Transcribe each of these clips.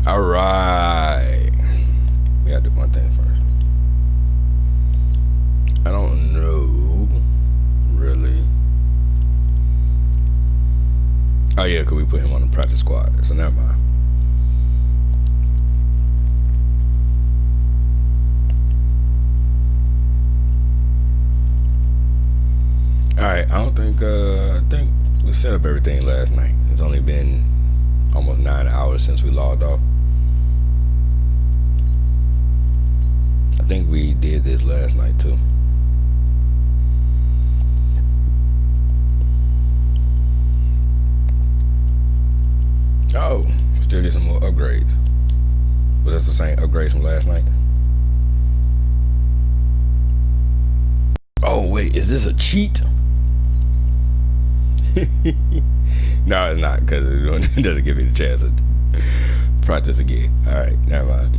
All right. We gotta do one thing first. I don't know, really. Oh yeah, could we put him on the practice squad? So never mind. All right. I don't think. I think we set up everything last night. It's only been almost 9 hours since we logged off. I think we did this last night too. Oh, still get some more upgrades. Was that the same upgrades from last night? Oh wait, is this a cheat? No, it's not, because it doesn't give me the chance to practice again. Alright, never mind.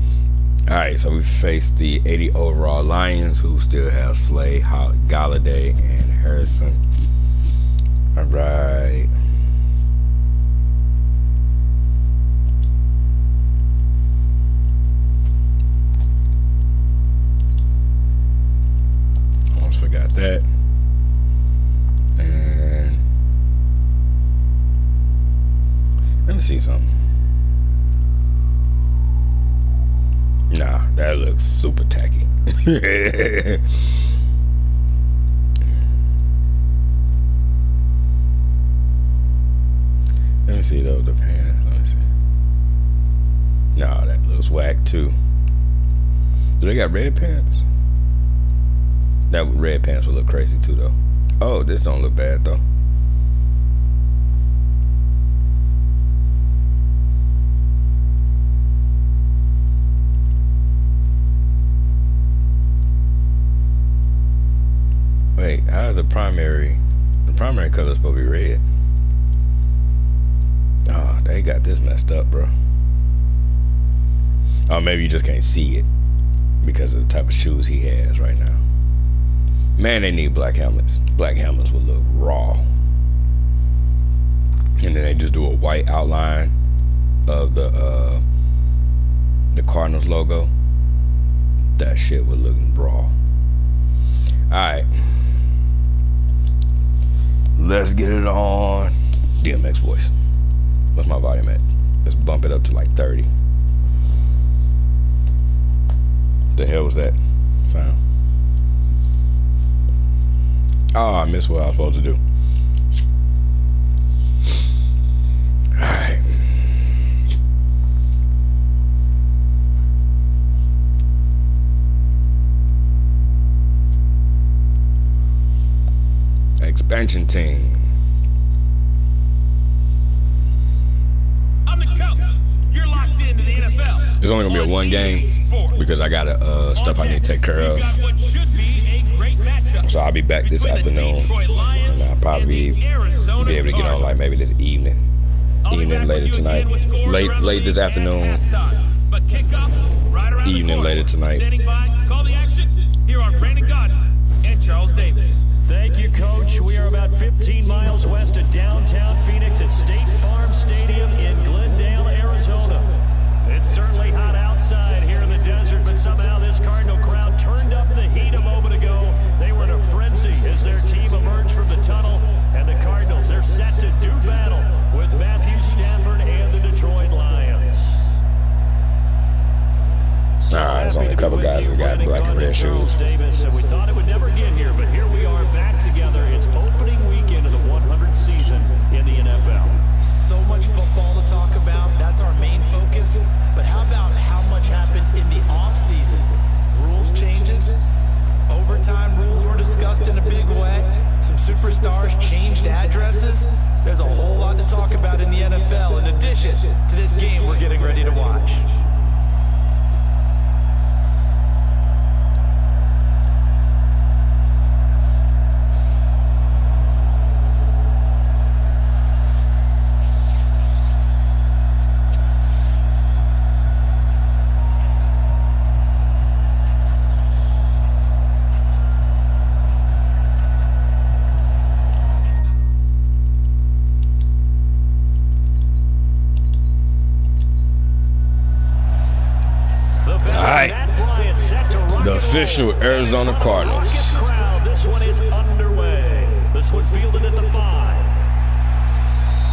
Alright, so we face the 80 overall Lions, who still have Slay, Galladay, and Harrison. Alright. Almost forgot that. And let me see something. Nah, that looks super tacky. Let me see though, the pants. Let me see. Nah, that looks whack too. Do they got red pants? That red pants would look crazy too though. Oh, this don't look bad though. Wait, how is the primary color supposed to be red? Oh, they got this messed up, bro. Oh, maybe you just can't see it because of the type of shoes he has right now. Man, they need black helmets. Black helmets would look raw. And then they just do a white outline of the Cardinals logo. That shit would look raw. Alright. Let's get it on. DMX voice. What's my volume at? Let's bump it up to like 30. The hell was that sound? Oh, I missed what I was supposed to do. Alright. Expansion team. I'm the coach. You're locked into the NFL. It's only gonna be a one game because I got stuff I need to take care of. So I'll be back this afternoon, and I'll probably be able to get on like maybe this evening later tonight, late this afternoon, evening later tonight. Here are Brandon Gordon and Charles Davis. Thank you, Coach. We are about 15 miles west of downtown Phoenix at State Farm Stadium in Glendale, Arizona. It's certainly hot outside here in the desert, but somehow this Cardinal crowd turned up the heat a moment ago. They were in a frenzy as their team emerged from the tunnel, and the Cardinals, they're set to do battle with Matthew Stafford and the Detroit Lions. There's only a couple guys that got black and red shoes. Davis, and we thought it would never get here, but here we are back together. It's opening weekend of the 100th season in the NFL. So much football to talk about. That's our main focus. But how about how much happened in the offseason? Rules changes. Overtime rules were discussed in a big way. Some superstars changed addresses. There's a whole lot to talk about in the NFL in addition to this game we're getting ready to watch. official Arizona Cardinals. Crowd. This one is underway. This one fielded at the 5.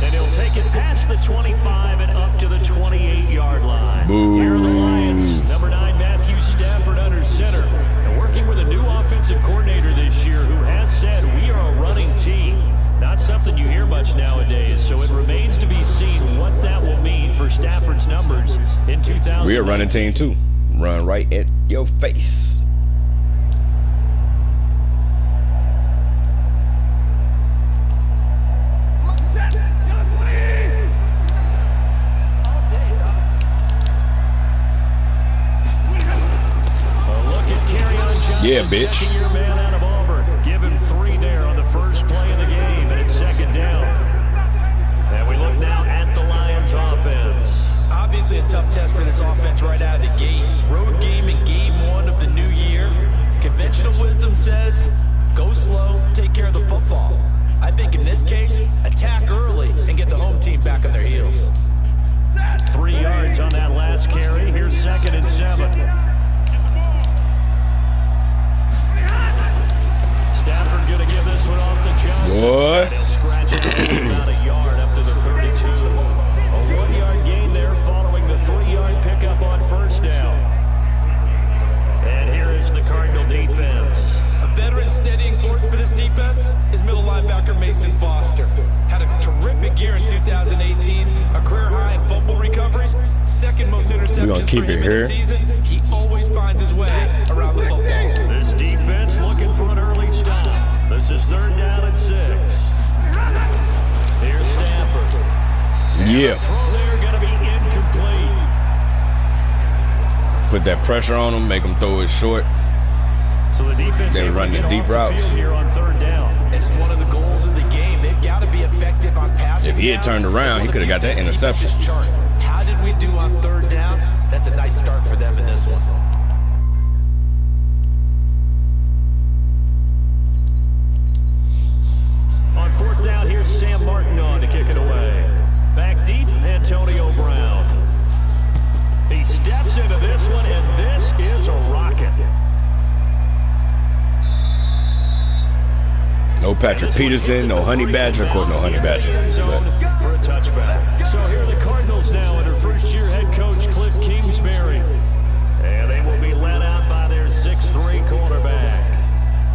And he'll take it past the 25 and up to the 28-yard line. Boo. Here are the Lions. Number 9, Matthew Stafford under center. And working with a new offensive coordinator this year who has said we are a running team. Not something you hear much nowadays, so it remains to be seen what that will mean for Stafford's numbers in 2000. We're a running team too. Run right at your face. Yeah, bitch. Second-year man out of Auburn. Give him 3 there on the first play of the game, and it's 2nd down. And we look now at the Lions offense. Obviously a tough test for this offense right out of the gate. Road game in game 1 of the new year. Conventional wisdom says, go slow, take care of the football. I think in this case, attack early and get the home team back on their heels. 3 yards on that last carry. Here's 2nd and 7. Stafford going to give this one off to Johnson. What? He'll scratch it about a yard up to the 32. A 1-yard gain there following the 3-yard pickup on first down. And here is the Cardinal defense. A veteran steadying force for this defense is middle linebacker Mason Foster. Had a terrific year in 2018, a career high in fumble recoveries, 2nd most interceptions for him in the season. He always finds his way around the football. This defense looking for an early stop. This is 3rd down and 6. Here's Stafford. Yeah. The throw there going to be incomplete. Put that pressure on him, make him throw it short. So the defense they run the deep routes here on 3rd down. And it's one of the goals of the game. They've got to be effective on passing. If he had turned around, he could have got that interception. How did we do on 3rd down? That's a nice start for them in this one. On 4th down, here's Sam Martin on to kick it away. Back deep, Antonio Brown. He steps into this one, and this is a rocket. No Patrick Peterson, no Honey Badger. Of course, no Honey Badger. For a touchback. So here are the Cardinals now under first-year head coach Cliff Kingsbury. And they will be led out by their 6'3" quarterback.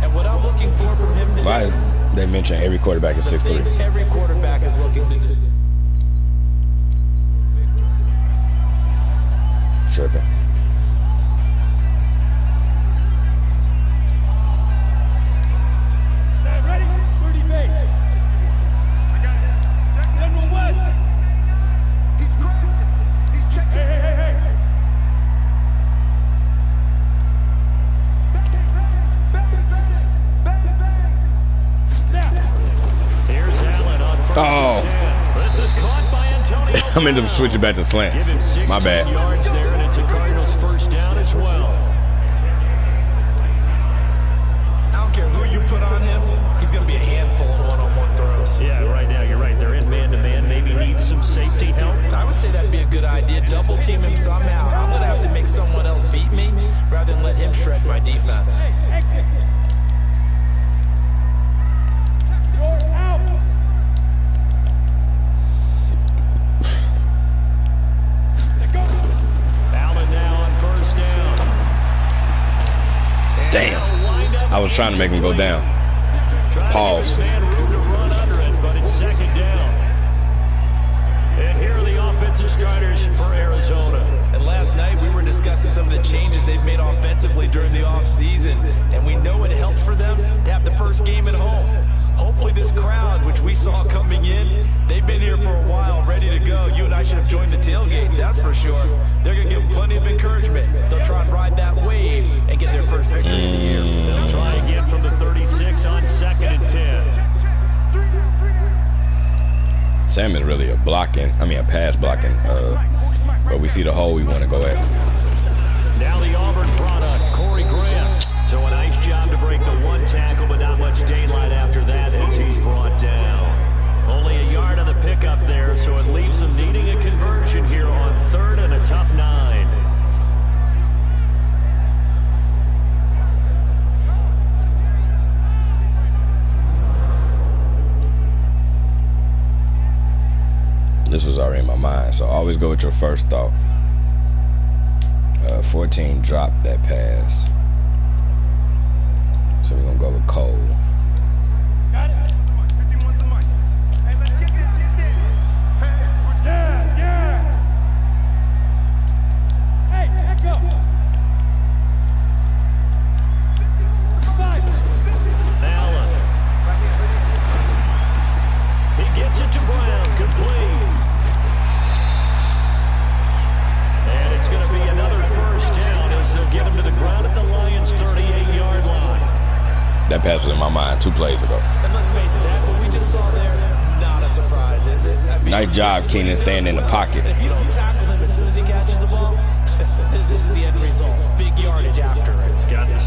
And what I'm looking for from him today, Why they mention every quarterback is 6'3"? Every quarterback is looking to do. Tripping. Ready? 30 base. I got it. Check General West. He's crashing. He's checking. Hey. Here's Allen on first and 10. This is caught by Antonio. I meant to switch it back to slants. My bad. Yards there, and it's a Cardinals first down as well. I don't care who you put on him, he's going to be a handful in one-on-one throws. Yeah, right now you're right. They're in man-to-man. Maybe needs some safety help. I would say that'd be a good idea. Double team him somehow. I'm going to have to make someone else beat me rather than let him shred my defense. Exit. You're out. Allen now on first down. Damn. I was trying to make him go down. Pause. Room to run under it, but it's 2nd down. And here are the offensive starters for Arizona. And last night we were discussing some of the changes they've made offensively during the offseason, and we know it helps for them to have the first game at home. Hopefully this crowd, which we saw coming in, they've been here for a while, ready to go. You and I should have joined the tailgates, that's for sure. They're going to give them plenty of encouragement. They'll try and ride that wave and get their first victory of the year. They'll try again from the 36 on 2nd and 10. Sam is really a pass blocking. But we see the hole we want to go at. Now the Auburn product, Corey Graham. So a nice job to break the 1 tackle, but not much daylight after that as he's brought down. Only a yard on the pickup there, so it leaves them needing a conversion here on 3rd and a tough 9. mind. So always go with your first thought. 14 dropped that pass. So we're gonna go with Cole. Got it. 51 to Mike. Hey, let's get this. Hey, switch. Yeah. Hey, echo. 5. Allen. He gets it to Brown, complete. And it's going to be another first down as they'll get him to the ground at the Lions' 38-yard line. That pass was in my mind 2 plays ago. And let's face it, that what we just saw there, not a surprise, is it? I mean, Nice job, Keenan, staying in the pocket. if you don't tackle him as soon as he catches the ball, this is the end result. Big yardage after it.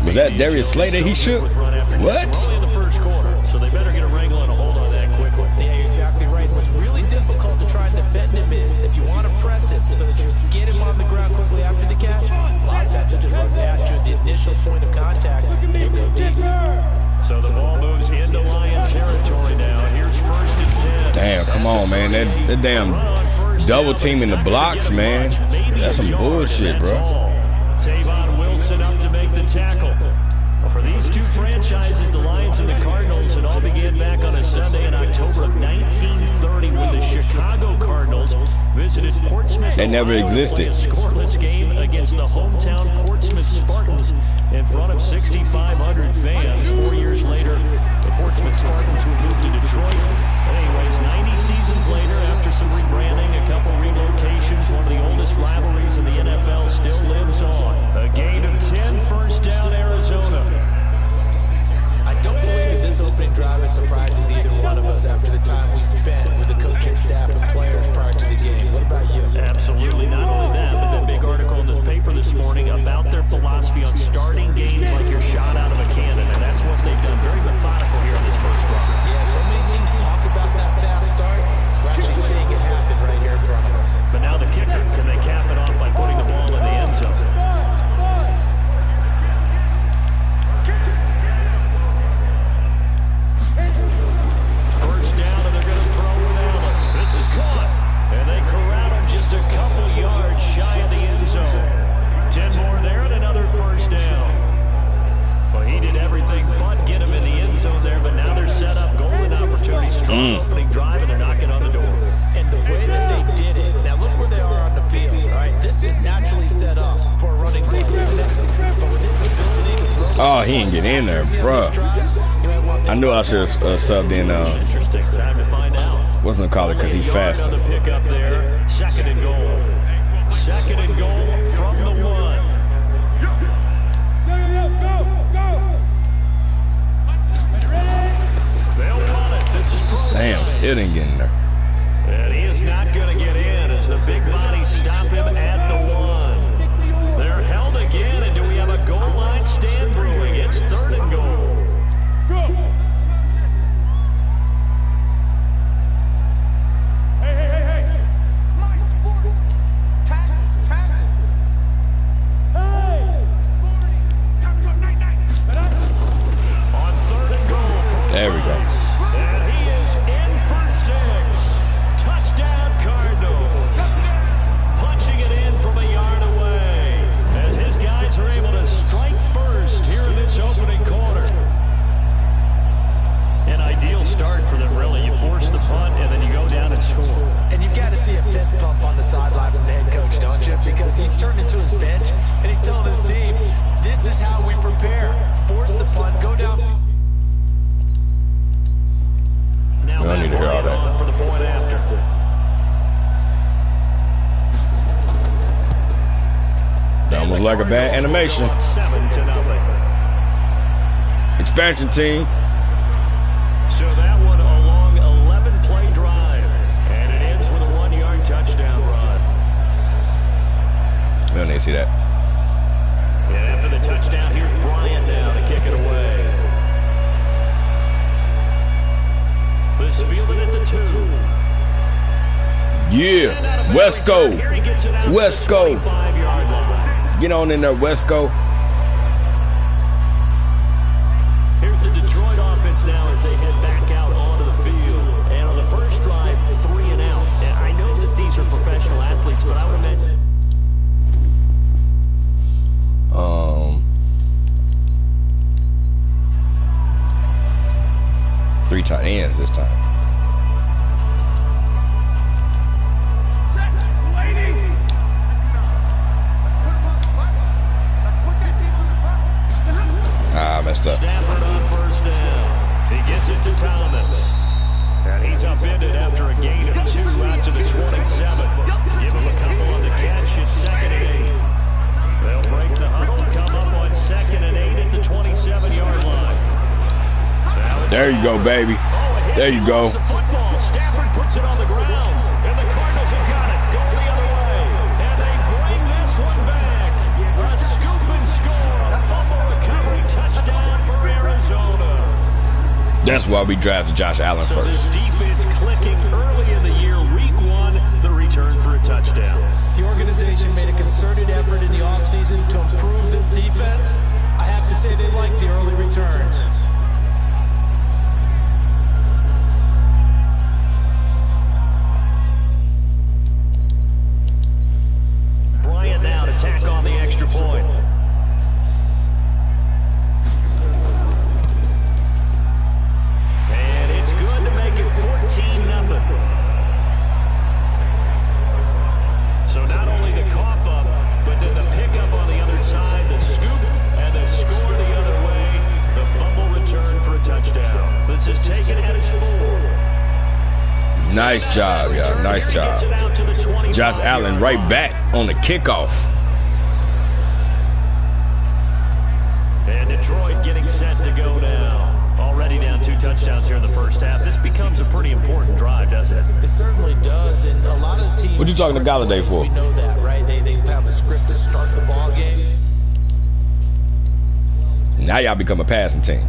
Was that Darius Slater he shook? What? Early in the first quarter, so they better get a wrangle and a hold on that quickly. Yeah, you're exactly right. What's really difficult to try and defend him is if you want to press him so that you get him on the ground quickly after the catch, a lot of times he'll just run past you at the initial point of contact and he'll go deep. So the ball moves into Lion territory now. Here's 1st and 10. Damn, come on, man. That damn double team in the blocks, man. That's some bullshit, bro. Tavon Wilson up to make the tackle. Well, for these two franchises, the Lions and the Cardinals, it all began back on a Sunday in October of 1930 when the Chicago Cardinals visited Portsmouth. They never existed. A scoreless game against the hometown Portsmouth Spartans in front of 6,500 fans. 4 years later, the Portsmouth Spartans would move to Detroit. Anyways, 90 seasons later, after some rebranding, a couple relocations, one of the oldest rivalries in the NFL still lives on. A gain of 10, first down, Arizona. I don't believe that this opening drive is surprising to either one of us after the time we spent with the coaching staff and players prior to the game. What about you? Absolutely. Not only that, but that big article in the paper this morning about their philosophy on starting games like you're shot out of a cannon, and that's what they've done. Very methodical here in this first drive. Yeah, so many teams talk about that fast start. We're actually seeing it happen right here in front of us. But now the kicker, can they cap it off by putting the ball in the end zone? First down, and they're going to throw with Allen. This is caught, and they corral him just a couple yards shy of the end zone. 10 more there and another first down. Well, he did everything but get him in the end zone there, but now they're set up. Golden opportunity, strong opening drive, and they're knocking on the door. And the way that they did it, now look where they are on the field, all right? This is naturally set up for a running play, isn't it? But with his ability to throw... Oh, he didn't get in there, bro. I knew I should have subbed in, Interesting. Time to find out. what's gonna call it, because he's faster. On the pickup there. 2nd and goal. 2nd and goal from the 1. They'll run it. This is Process. Damn, still didn't get in there. And he is not going to get in as the big bodies stop him at the 1. They're held again, and do we have a goal line stand brewing? It's 3rd and goal. Hey. Tackle. Hey. On 3rd and goal. There we go. And he is in for 6. Touchdown, Cardinals. Punching it in from a yard away as his guys are able to strike first here in this opening quarter. An ideal start for them, really. You force the punt, and then you go down and score. And you've got to see a fist pump on the sideline from the head coach, don't you? Because he's turned into his bench, and he's telling his team, this is how we prepare. Force the punt, go down. Now We don't need to hear all that. on for the point after. That almost like a bad animation. 7-0. Expansion team. So that one a long 11-play drive, and it ends with a 1-yard touchdown run. We don't need to see that. And after the touchdown, here's Bryant now to kick it away. This fielded at the 2. Yeah, Wesco. Here he gets it out to the Wesco. 25-yard line. Get on in there, Wesco. Here's the Detroit offense now as they head back out onto the field. And on the first drive, 3 and out. And I know that these these are professional athletes, but I would imagine. 3 tight ends this time. Ah, messed up. Stafford on first down. He gets it to Thomas. And he's upended after a gain of 2 out to the 27. Give him a couple on the catch. It's 2nd and 8. They'll break the huddle, come up on 2nd and 8 at the 27-yard line. There you go, baby. There you go. The football. Stafford puts it on the ground, and the Cardinals have got it. Go the other way, and they bring this one back. A scoop and score, a fumble recovery touchdown for Arizona. That's why we drafted Josh Allen So first. this defense clicking early in the year. Week 1, the return for a touchdown. The organization made a concerted effort in the offseason to improve this defense. I have to say they like the early returns. Bryant now to tack on the extra point. And it's good to make it 14-0. So not only the cough up, but then the pickup on the other side, the scoop, and the score the other way. The fumble return for a touchdown. This is taken at its 4. Nice job, y'all. Nice job. Josh Allen right back on the kickoff. And Detroit getting set to go now. Already down 2 touchdowns here in the first half. This becomes a pretty important drive, doesn't it? It certainly does, and a lot of teams. What you talking to Galladay for? We know that, right? They have a script to start the ball game. Now y'all become a passing team.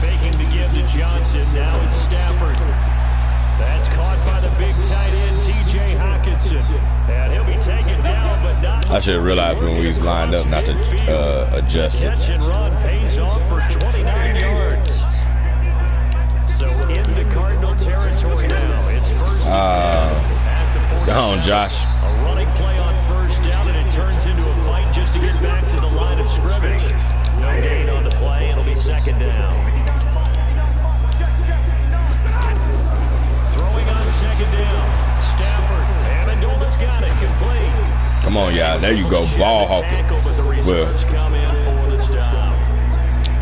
Faking to give to Johnson. Now it's Stafford. That's caught by the big tight end, T.J. Hockenson. And he'll be taken down, but not. I should have realized when we was lined up not to adjust it. Catch and run pays off for 29 yards. So into Cardinal territory now. It's 1st and 10 at the 47. Go on, Josh. A running play on first down, and it turns into a fight just to get back to the line of scrimmage. No gain on the play. It'll be 2nd down. Throwing on 2nd down. Stafford. Amendola's got it. Complete. Come on, y'all. There you go. Ball hawking. But the reserves come in for the stop.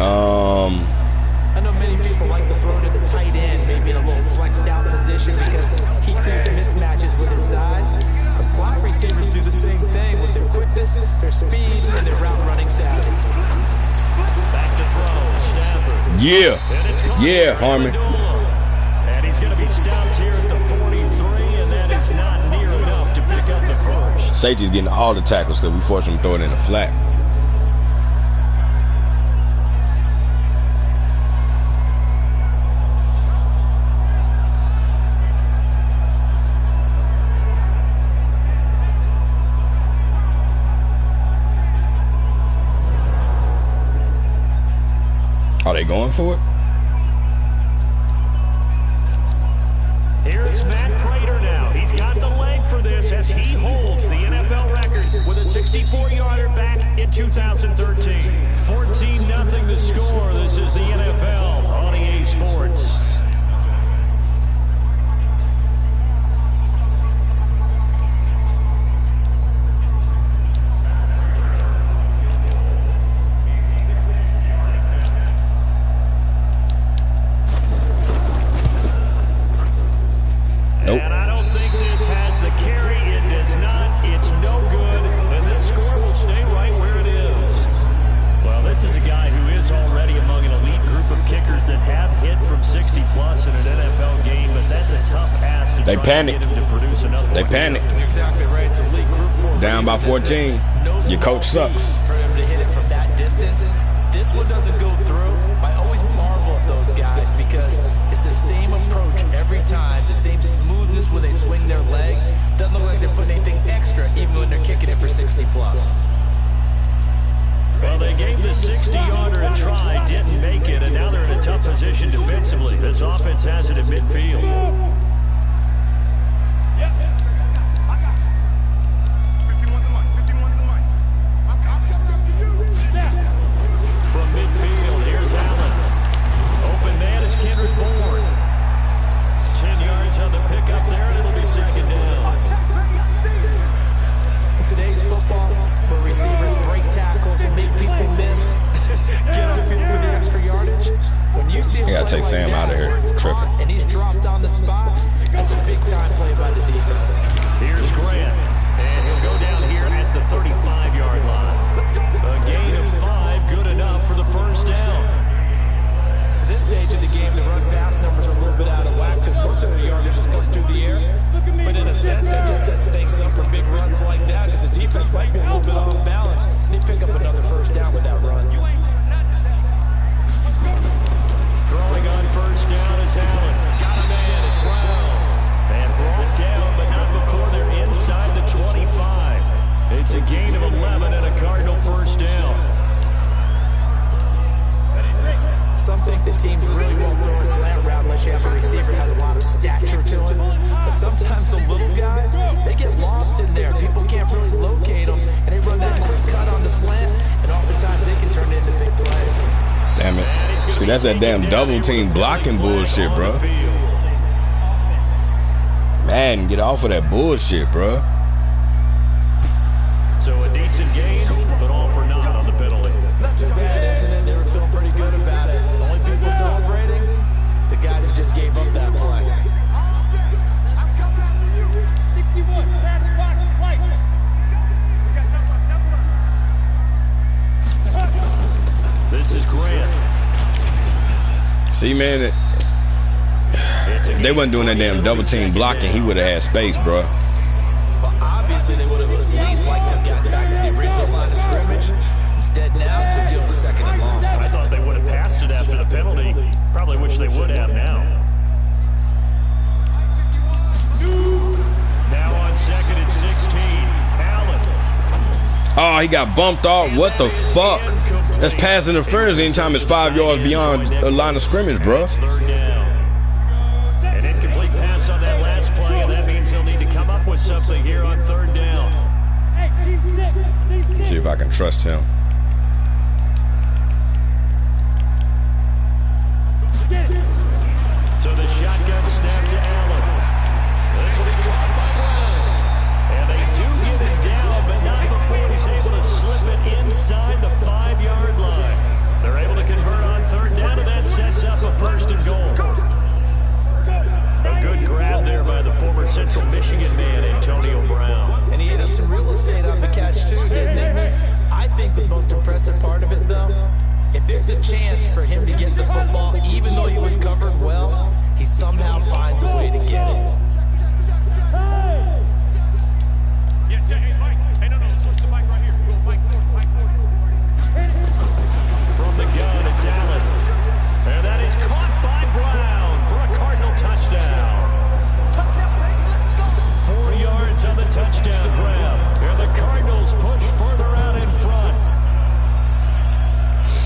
I know many people like to throw to the tight end, maybe in a little flexed out position because he creates mismatches with his size. But slot receivers do the same thing with their quickness, their speed, and their route running savvy. Back to throw. Stafford. Yeah. Yeah, Harmon. And he's going to be stopped here at the 43, and that is not near enough to pick up the first. Safety's getting all the tackles because we forced him to throw it in the flat. Are they going for it? Here's Matt Prater now. He's got the leg for this as he holds the NFL record with a 64-yarder back in 2013. 14-0 the score. This is the NFL on EA Sports. Nope. And I don't think this has the carry. It does not. It's no good. And this score will stay right where it is. Well, this is a guy who is already among an elite group of kickers that have hit from 60-plus in an NFL game, but that's a tough ask to try to get him to produce another one. They panicked. You're exactly right. It's elite group for Down by 14. Your coach sucks. For him to hit it from that distance. This one doesn't go through. I always marvel at those guys because it's the same approach every time, the same smoothness when they swing their leg. Doesn't look like they're putting anything extra even when they're kicking it for 60-plus. Well, they gave the 60-yarder a try, didn't make it, and now they're in a tough position defensively. This offense has it at midfield. From midfield, here's Allen. Open man is Kendrick Bourne. 10 yards on the pickup there, and it'll be second down. In today's football, where receivers break tackles and make people miss, get upfield for the extra yardage. When you see a You gotta play take like Sam that, out of here. where it's Tripping. caught and he's dropped on the spot, that's a big-time play by the defense. Here's Grant, and he'll go down here at the 35-yard line. A gain of 5, good enough for the first down. At this stage of the game, the run-pass numbers are a little bit out of whack because most of the yardage is coming through the air. But in a sense, that just sets things up for big runs like that because the defense might be a little bit off balance. And they pick up another first down with that run. Throwing on first down is Allen. Got a man, it's Brown. And brought down, but not before they're inside the 25. It's a gain of 11 and a Cardinal first down. Some think that teams really won't throw a slant route unless you have a receiver that has a lot of stature to him. But sometimes the little guys, they get lost in there. People can't really locate them, and they run that quick cut on the slant, and oftentimes they can turn it into big plays. Damn it. See, that's that damn double team blocking bullshit, bro. Man, get off of that bullshit, bro. So a decent gain, but all for naught on the penalty. It's too bad, isn't it? They were feeling pretty good about it. The only people celebrating, the guys who just gave up that play. I'm coming after you. 61, match box, white. This is Grant. See, man, if they wasn't doing that damn double team blocking, he would have had space, bro. Well, obviously, they would have at least liked to have gotten back to the original line of scrimmage. Instead, now they're doing a second and long. I thought they would have passed it after the penalty. Probably wish they would have now. Now on second and 16, Allen. Oh, he got bumped off. What the fuck? That's pass interference anytime it's 5 yards beyond the line of scrimmage, bro. Third down. An incomplete pass on that last play, and that means they'll need to come up with something here on third down. See if I can trust him. So the shotgun snap to Allen. This will be caught by Brown. And they do get it down, but not before he's able to slip it inside the 5-yard line. They're able to convert on third down, and that sets up a first and goal. A good grab there by the former Central Michigan man, Antonio Brown. And he ate up some real estate on the catch, too, didn't he? I think the most impressive part of it, though, if there's a chance for him to get the football, even though he was covered well, he somehow finds a way to get it. From the gun, it's Allen. And that is caught by Brown for a Cardinal touchdown. 4 yards on the touchdown grab. And the Cardinals push further out in front.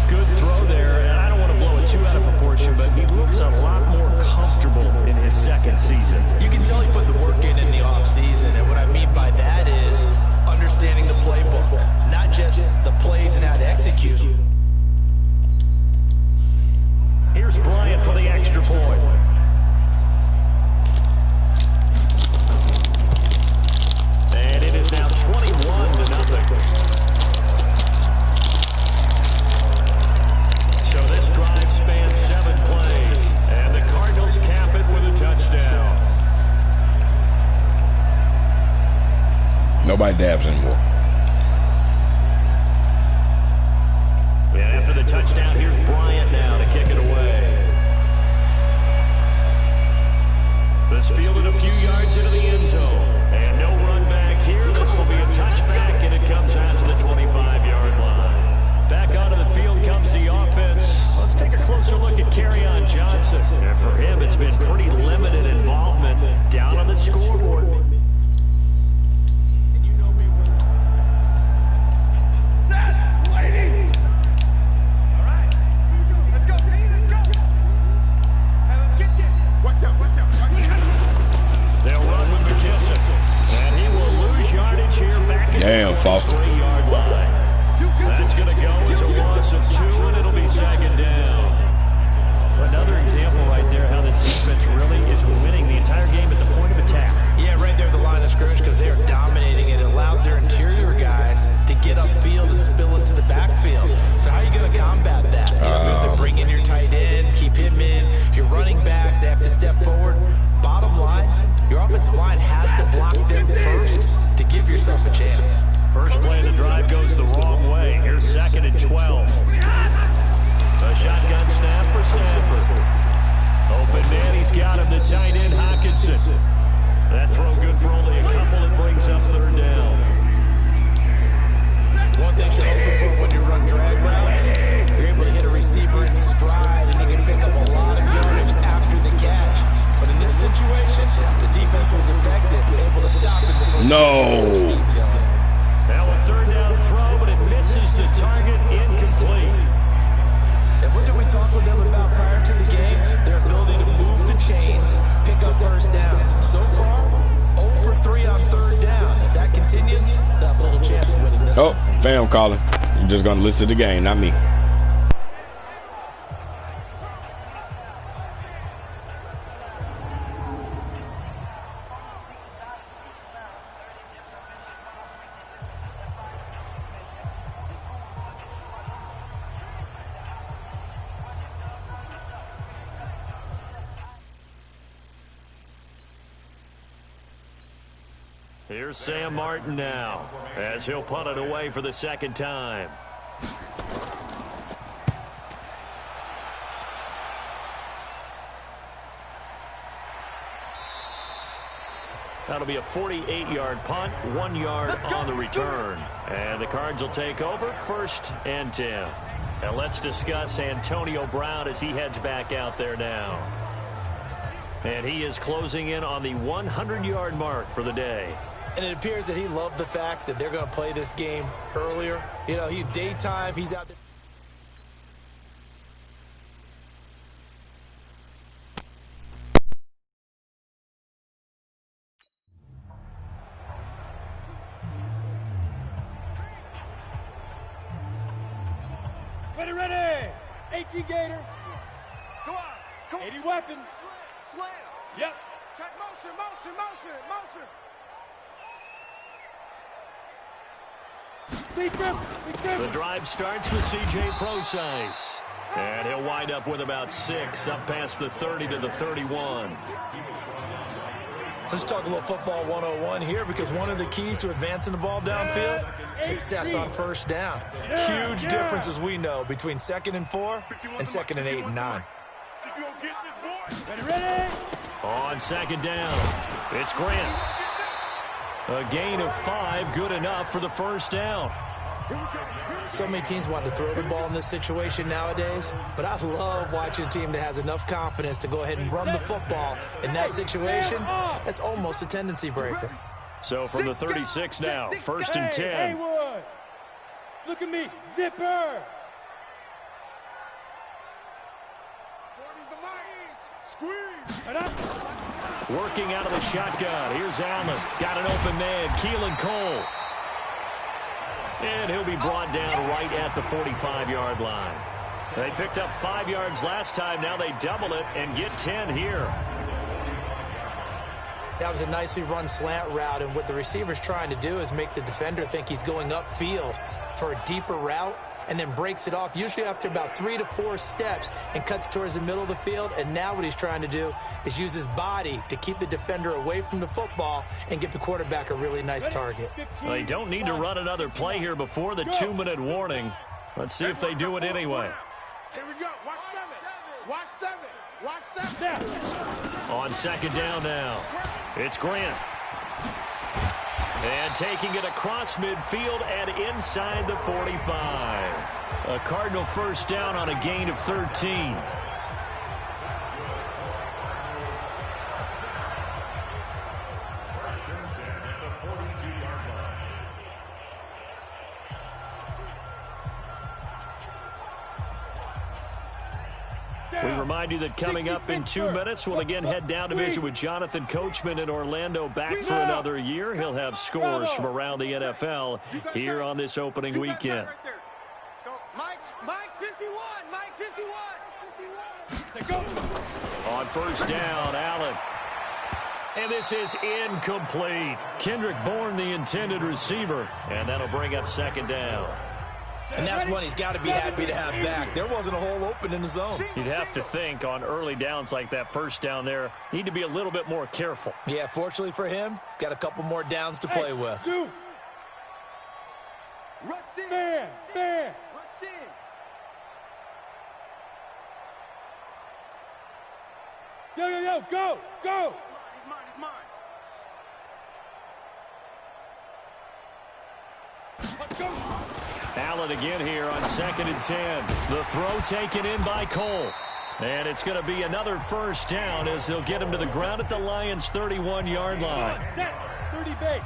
Good throw there, and I don't want to blow it too out of proportion, but he looks a lot more comfortable in his second season. You can tell he put the work in the offseason, and what I mean by that is understanding the playbook, not just the plays and how to execute them. Here's Bryant for the extra point. And it is now 21-0. So this drive spans 7 plays, and the Cardinals cap it with a touchdown. Nobody dabs anymore. And after the touchdown, here's Bryant now to kick it away. This fielded a few yards into the end zone. And no run back here. This will be a touchback, and it comes out to the 25-yard line. Back onto the field comes the offense. Let's take a closer look at Kerryon Johnson. And for him, it's been pretty limited involvement down on the scoreboard. Set, lady. Damn, Foster. 3-yard line. That's going to go as a loss of 2, and it'll be second down. Another example right there how this defense really is winning the entire game at the point of attack. Yeah, right there at the line of scrimmage because they are dominating it. It allows their interior guys to get upfield and spill into the backfield. So how are you going to combat that? You know, does it bring in your tight end, keep him in? Your running backs, they have to step forward. Bottom line, your offensive line has to block them first to give yourself a chance. First play of the drive goes the wrong way. Here's 2nd and 12. A shotgun snap for Stafford. Open man, he's got him, the tight end, Hockenson. That throw good for only a couple. It brings up 3rd down. One thing you're hoping for when you run drag routes, you're able to hit a receiver in stride, and he can pick up a lot of yardage after the catch. But in this situation, the defense was effective, able to stop him before No. Now a 3rd down throw, but it misses the target, incomplete. And what did we talk with them about prior to the game? Their ability to move the chains, pick up first downs. So far, 0 for 3 on 3rd down. If that continues, they'll have a little chance of winning this one. Fam calling. You're just going to listen to the game, not me. Here's Sam Martin now, as he'll punt it away for the 2nd time. That'll be a 48-yard punt, 1 yard on the return. And the Cards will take over 1st and 10. And let's discuss Antonio Brown as he heads back out there now. And he is closing in on the 100-yard mark for the day. And it appears that he loved the fact that they're going to play this game earlier. You know, daytime, he's out there. Ready. 18 Gator. Come on. 80 weapons. Slam. Yep. Check motion. The drive starts with C.J. Prosise. And he'll wind up with about 6, up past the 30 to the 31. Let's talk a little football 101 here, because one of the keys to advancing the ball downfield, success on first down. Huge difference, as we know, between 2nd and 4 and 2nd and 8 and 9. Ready. On 2nd down, it's Grant. A gain of 5, good enough for the 1st down. So many teams want to throw the ball in this situation nowadays, but I love watching a team that has enough confidence to go ahead and run the football. In that situation, that's almost a tendency breaker. So from the 36 now, 1st and 10. Haywood. Look at me, zipper. Working out of the shotgun. Here's Allen. Got an open man. Keelan Cole. And he'll be brought down right at the 45-yard line. They picked up 5 yards last time. Now they double it and get 10 here. That was a nicely run slant route, and what the receiver's trying to do is make the defender think he's going upfield for a deeper route, and then breaks it off, usually after about 3 to 4 steps, and cuts towards the middle of the field. And now what he's trying to do is use his body to keep the defender away from the football and give the quarterback a really nice target. They don't need to run another play here before the 2-minute warning. Let's see if they do it anyway. Here we go. Watch 7. Watch 7. On 2nd down now, it's Grant. And taking it across midfield and inside the 45. A Cardinal 1st down on a gain of 13. We remind you that coming up in 2 minutes, we'll again head down to visit with Jonathan Coachman in Orlando, back for another year. He'll have scores from around the NFL here on this opening weekend. Mike 51, Mike 51. On first down, Allen. And this is incomplete. Kendrick Bourne, the intended receiver, and that'll bring up second down. And that's one he's got to be happy to have back. There wasn't a hole open in the zone. You'd have to think on early downs like that first down there, need to be a little bit more careful. Yeah, fortunately for him, got a couple more downs to play with. Rush in. Fair. Rush in. Yo, go. He's mine. Let's go. Allen again here on 2nd and 10. The throw taken in by Cole. And it's going to be another first down as they'll get him to the ground at the Lions' 31-yard line. Set. 30 base.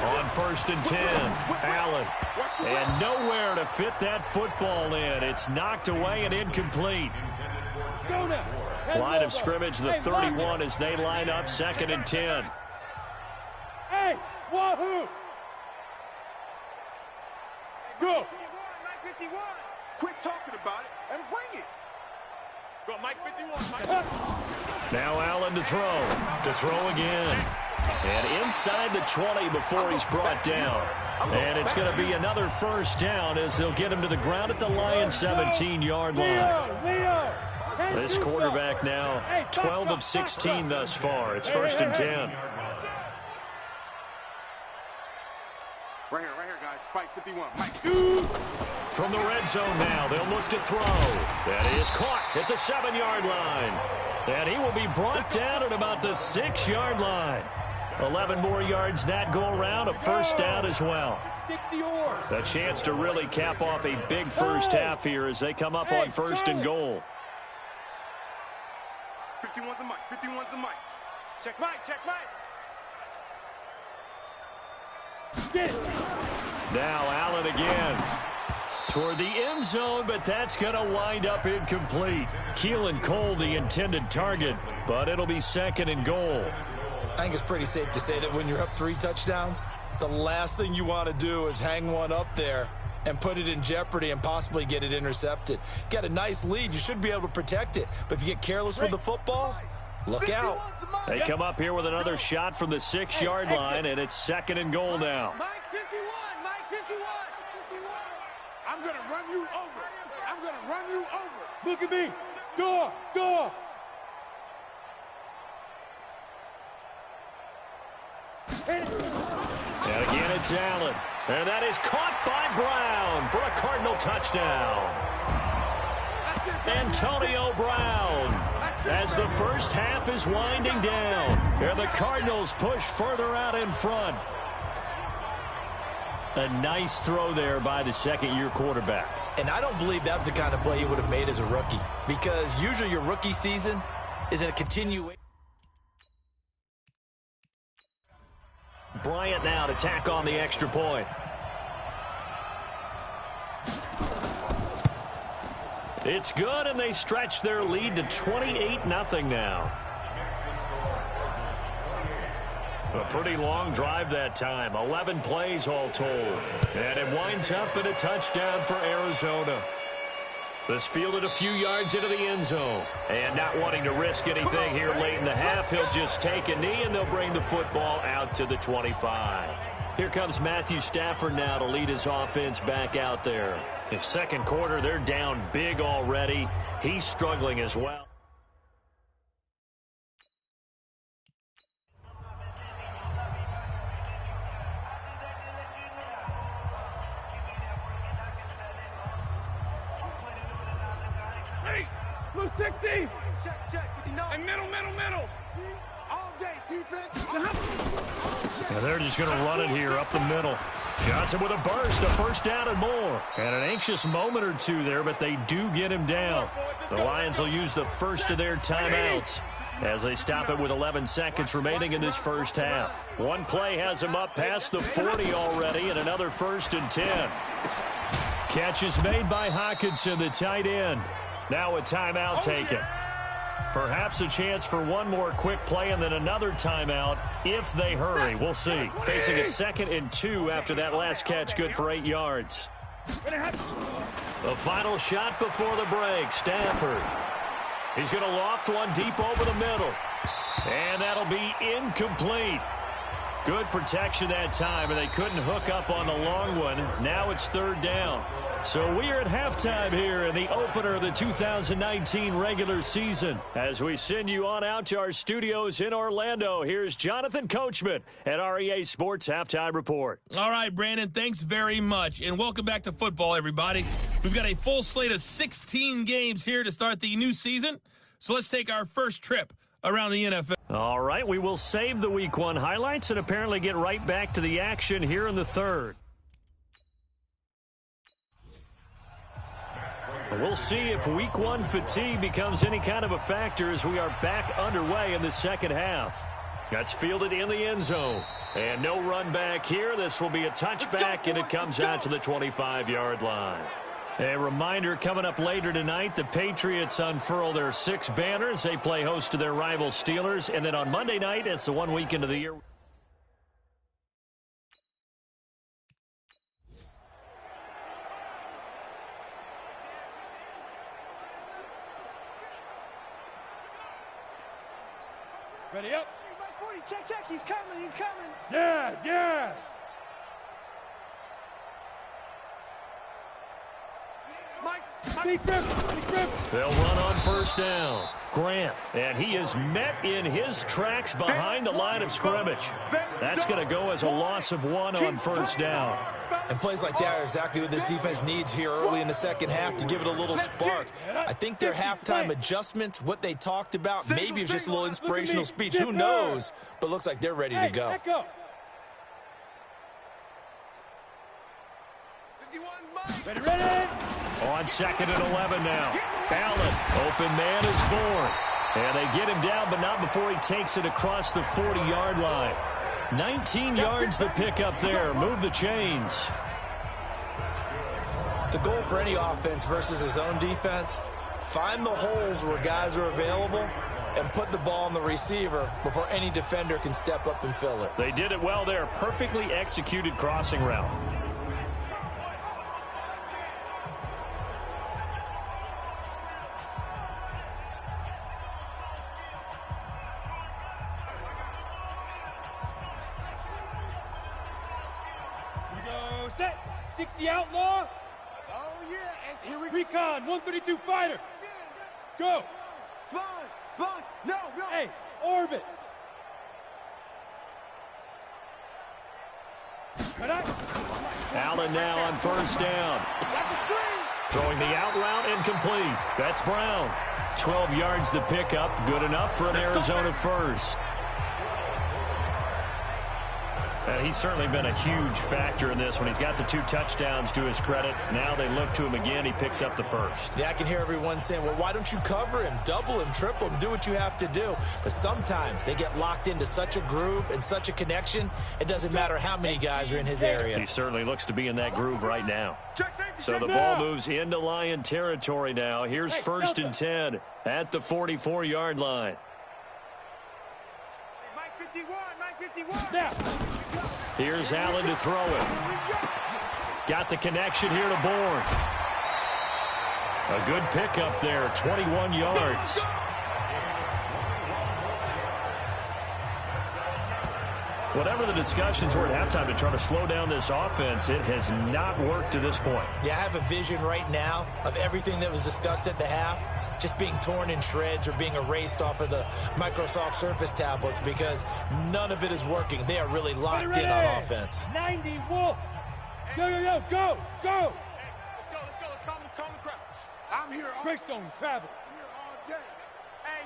On 1st and 10, Allen. And nowhere to fit that football in. It's knocked away and incomplete. Go now. Line of scrimmage, the 31 as they line up 2nd and 10. Hey, wahoo! Go. Mike 51. Quit talking about it and bring it. Go, Mike 51. Now Allen to throw. To throw again. And inside the 20 before he's brought down. And it's going to be another first down as they'll get him to the ground at the Lions' 17-yard line. Leo. This quarterback now 12 of 16 thus far. It's 1st and 10. Right here, guys. Fight 51. Mike. From the red zone now, they'll look to throw. That is caught at the 7-yard line. And he will be brought down at about the 6-yard line. 11 more yards that go around, a first down as well. A chance to really cap off a big first half here as they come up on 1st and goal. 51's the mic. 51's the mic. Check Mike. Now Allen again. Toward the end zone, but that's going to wind up incomplete. Keelan Cole, the intended target, but it'll be 2nd and goal. I think it's pretty safe to say that when you're up 3 touchdowns, the last thing you want to do is hang one up there and put it in jeopardy and possibly get it intercepted. Get a nice lead. You should be able to protect it. But if you get careless with the football, look out. They come up here with another shot from the 6-yard line, and it's 2nd and goal now. Mike 51. I'm going to run you over. Look at me. Door. And again, it's Allen. And that is caught by Brown for a Cardinal touchdown. Antonio Brown as the first half is winding down. And the Cardinals push further out in front. A nice throw there by the second-year quarterback. And I don't believe that was the kind of play he would have made as a rookie, because usually your rookie season is in a continuation. Bryant now to tack on the extra point. It's good, and they stretch their lead to 28-0 now. A pretty long drive that time. 11 plays all told. And it winds up in a touchdown for Arizona. This fielded a few yards into the end zone. And not wanting to risk anything here late in the half, he'll just take a knee, and they'll bring the football out to the 25. Here comes Matthew Stafford now to lead his offense back out there. In second quarter, they're down big already. He's struggling as well. Blue 16. Check. And middle. All day, defense. And they're just going to run it here up the middle. Johnson with a burst, a first down and more. And an anxious moment or two there, but they do get him down. The Lions will use the first of their timeouts as they stop it with 11 seconds remaining in this first half. One play has them up past the 40 already, and another 1st and 10. Catch is made by Hockenson, the tight end. Now a timeout taken. Perhaps a chance for one more quick play and then another timeout if they hurry. We'll see. Facing a 2nd and 2 after that last catch, good for 8 yards. The final shot before the break, Stafford. He's going to loft one deep over the middle. And that'll be incomplete. Good protection that time, and they couldn't hook up on the long one. Now it's 3rd down. So we are at halftime here in the opener of the 2019 regular season. As we send you on out to our studios in Orlando, here's Jonathan Coachman at REA Sports Halftime Report. All right, Brandon, thanks very much. And welcome back to football, everybody. We've got a full slate of 16 games here to start the new season. So let's take our first trip around the NFL. All right, we will save the Week 1 highlights and apparently get right back to the action here in the 3rd. We'll see if Week 1 fatigue becomes any kind of a factor as we are back underway in the 2nd half. That's fielded in the end zone. And no run back here. This will be a touchback, and it comes out to the 25-yard line. A reminder coming up later tonight, the Patriots unfurl their 6 banners. They play host to their rival Steelers. And then on Monday night, it's the 1 week into the year. Ready up. Mike 40, check. He's coming. Yes. Big grip. They'll run on 1st down. Grant, and he is met in his tracks behind the line of scrimmage. That's going to go as a loss of 1 on 1st down. And plays like that are exactly what this defense needs here early in the 2nd half to give it a little spark. I think their halftime adjustments, what they talked about, maybe it's just a little inspirational speech. Who knows? But looks like they're ready to go. Ready. On 2nd and 11 now. Allen, open man is born. And they get him down, but not before he takes it across the 40-yard line. 19 yards to pick up there. Move the chains. The goal for any offense versus his own defense, find the holes where guys are available and put the ball on the receiver before any defender can step up and fill it. They did it well there. Perfectly executed crossing route. Set. 60 outlaw. Oh, yeah. And here we go. Recon. 132 fighter. Go. Sponge. No. Hey, orbit. Allen now on 1st down. Throwing the out route incomplete. That's Brown. 12 yards to pick up. Good enough for an Arizona first. He's certainly been a huge factor in this when he's got the 2 touchdowns to his credit. Now they look to him again. He picks up the first. Yeah, I can hear everyone saying, well, why don't you cover him, double him, triple him, do what you have to do. But sometimes they get locked into such a groove and such a connection, it doesn't matter how many guys are in his area. He certainly looks to be in that groove right now. So the ball moves into Lion territory now. Here's 1st and 10 at the 44-yard line. Mike 51. Now. Here's Allen to throw it. Got the connection here to Bourne. A good pickup there, 21 yards. Whatever the discussions were at halftime to try to slow down this offense, it has not worked to this point. Yeah, I have a vision right now of everything that was discussed at the half just being torn in shreds or being erased off of the Microsoft Surface tablets because none of it is working. They are really locked in on offense. 90 Wolf. Go. Hey, let's go. Let's calm the crowd. I'm here. Breakstone, travel. Here all day. Hey,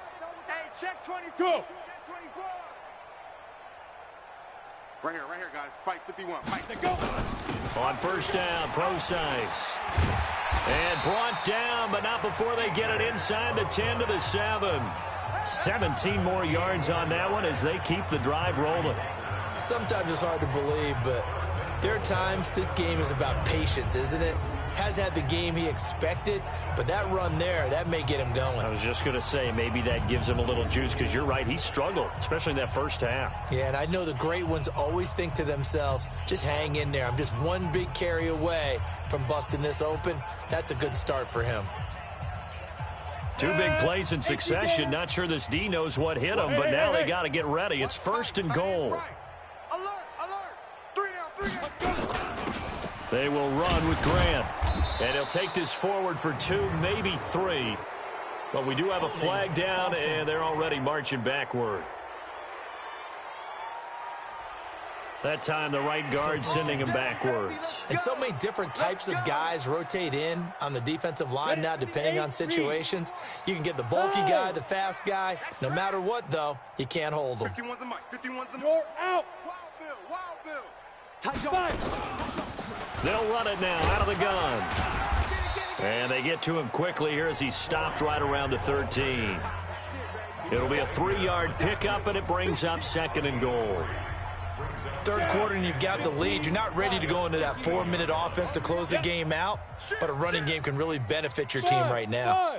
check 24. Go. Check 24. Right here, guys. Fight 51. Fight. Go. On 1st down, Procise. And brought down, but not before they get it inside the 10 to the 7. 17 more yards on that one as they keep the drive rolling. Sometimes it's hard to believe, but there are times this game is about patience, isn't it? Has had the game he expected, but that run there, that may get him going. I was just going to say, maybe that gives him a little juice, because you're right, he struggled, especially in that first half. Yeah, and I know the great ones always think to themselves, just hang in there. I'm just one big carry away from busting this open. That's a good start for him. Two big plays in succession. Not sure this D knows what hit him, but now they got to get ready. It's 1st and goal. Alert, alert. 3 down. They will run with Grant. And he'll take this forward for 2, maybe 3. But we do have a flag down, and they're already marching backward. That time, the right guard sending him backwards. And so many different types of guys rotate in on the defensive line now, depending on situations. You can get the bulky guy, the fast guy. No matter what, though, you can't hold them. 51's a mic. 51's a mic. You're out. Wild Bill. Tight They'll run it now out of the gun. And they get to him quickly here as he's stopped right around the 13. It'll be a 3-yard pickup, and it brings up 2nd and goal. Third quarter and you've got the lead. You're not ready to go into that 4-minute offense to close the game out, but a running game can really benefit your team right now.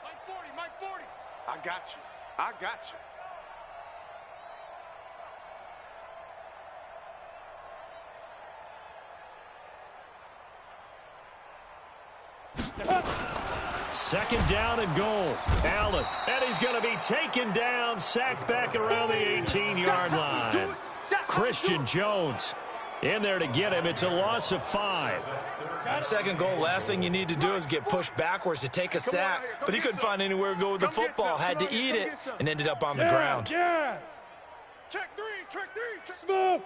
Mike 40. I got you. Second down and goal. Allen. And he's going to be taken down, sacked back around the 18-yard line. Christian Jones in there to get him. It's a loss of 5. Second goal, last thing you need to do is get pushed backwards to take a sack. But he couldn't find anywhere to go with the football. Had to eat it and ended up on the ground. Check 3. Smooth.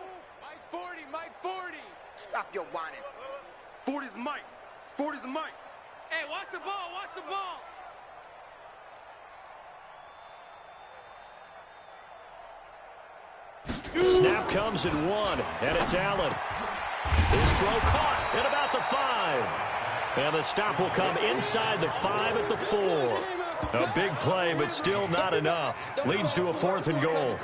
Mike 40. Stop your whining. 40's Mike. Hey, watch the ball. Snap comes at 1, and it's Allen. His throw caught at about the 5. And the stop will come inside the 5 at the 4. A big play, but still not enough. Leads to a 4th and goal.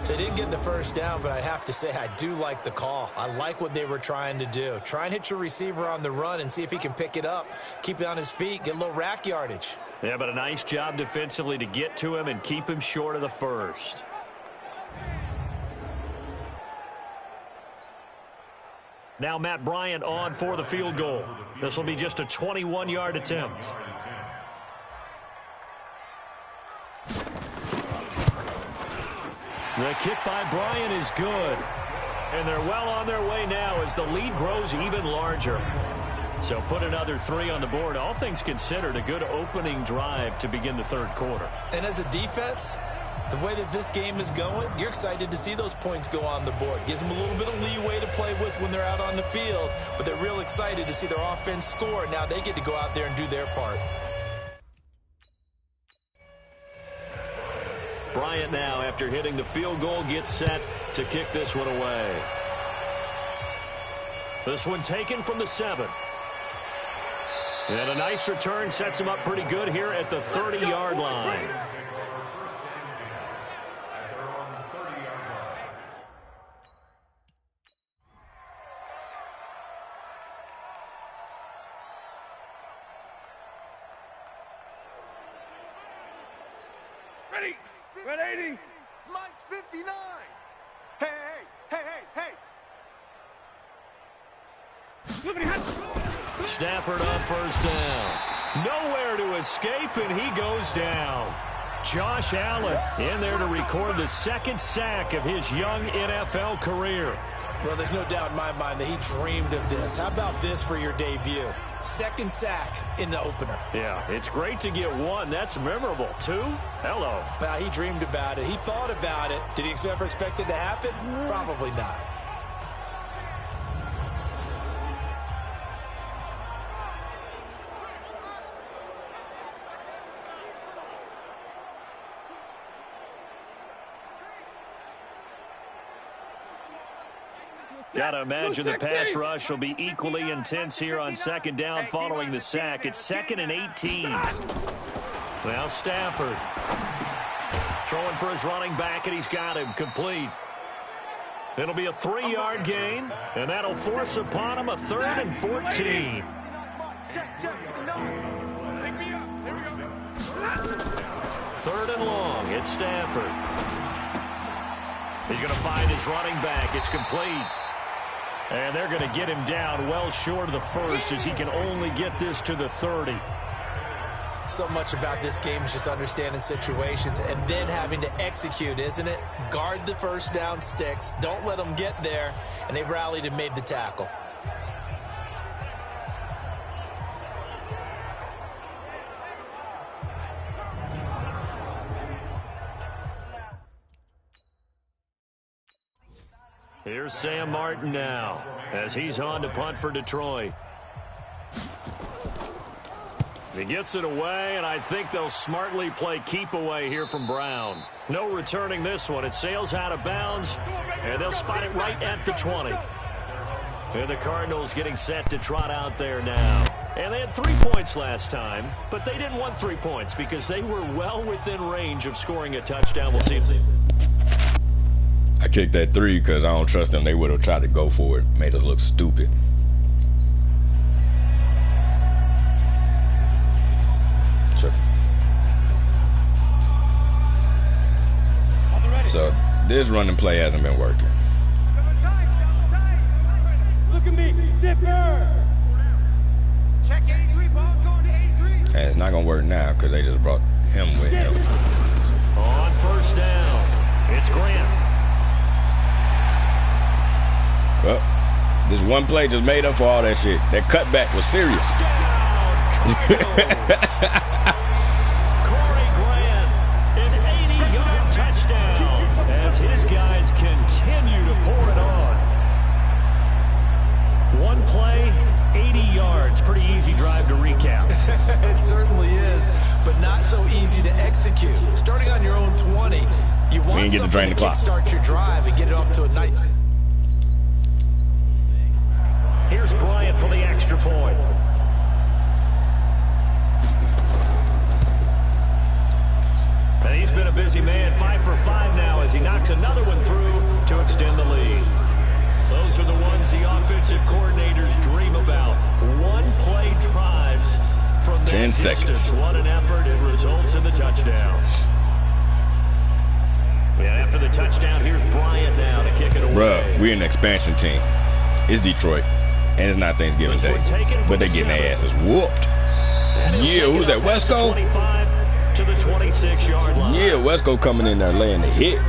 They didn't get the first down, but I have to say I do like the call. I like what they were trying to do. Try and hit your receiver on the run and see if he can pick it up. Keep it on his feet, get a little rack yardage. Yeah, but a nice job defensively to get to him and keep him short of the first. Now Matt Bryant on for the field goal. This will be just a 21-yard attempt. The kick by Bryant is good. And they're well on their way now as the lead grows even larger. So put another 3 on the board. All things considered, a good opening drive to begin the third quarter. And as a defense, the way that this game is going, you're excited to see those points go on the board. Gives them a little bit of leeway to play with when they're out on the field, but they're real excited to see their offense score. Now they get to go out there and do their part. Bryant now, after hitting the field goal, gets set to kick this one away. This one taken from the 7. And a nice return sets him up pretty good here at the 30-yard line. Ready. Red 80. Mike's 59. Hey. Stafford on first down. Nowhere to escape, and he goes down. Josh Allen in there to record the second sack of his young NFL career. Well, there's no doubt in my mind that he dreamed of this. How about this for your debut? Second sack in the opener. Yeah, it's great to get 1. That's memorable. 2? Hello. Well, he dreamed about it. He thought about it. Did he ever expect it to happen? Probably not. Got to imagine the pass rush will be equally intense here on second down following the sack. It's 2nd and 18. Now Stafford throwing for his running back, and he's got him complete. It'll be a 3-yard gain, and that'll force upon him a 3rd and 14. Check, no. Pick me up. Here we go. 3rd and long. It's Stafford. He's going to find his running back. It's complete. And they're going to get him down well short of the 1st as he can only get this to the 30. So much about this game is just understanding situations and then having to execute, isn't it? Guard the first down sticks. Don't let them get there. And they rallied and made the tackle. Here's Sam Martin now as he's on to punt for Detroit. He gets it away, and I think they'll smartly play keep away here from Brown. No returning this one. It sails out of bounds, and they'll spot it right at the 20. And the Cardinals getting set to trot out there now. And they had 3 points last time, but they didn't want 3 points because they were well within range of scoring a touchdown. We'll see if they... I kicked that 3 because I don't trust them. They would have tried to go for it. Made us look stupid. So this running play hasn't been working. Look at me, zipper. Check 83, ball going to 83. And it's not gonna work now because they just brought him with him. On 1st down, it's Grant. Well, this one play just made up for all that shit. That cutback was serious. Corey Grant, an 80-yard touchdown as his guys continue to pour it on. One play, 80 yards. Pretty easy drive to recap. It certainly is, but not so easy to execute. Starting on your own 20, you want get to drain the clock. Start your drive and get it off to a nice... Here's Bryant for the extra point. And he's been a busy man, 5 for 5 now as he knocks another one through to extend the lead. Those are the ones the offensive coordinators dream about. One-play drives from that 10 distance. seconds. What an effort. It results in the touchdown. And after the touchdown, here's Bryant now to kick it away. Bruh, we're an expansion team. It's Detroit. And it's not Thanksgiving Day. But they're getting their asses whooped. Yeah, who's that? Wesco? To the 26-yard line. Yeah, Wesco coming in there laying the hit.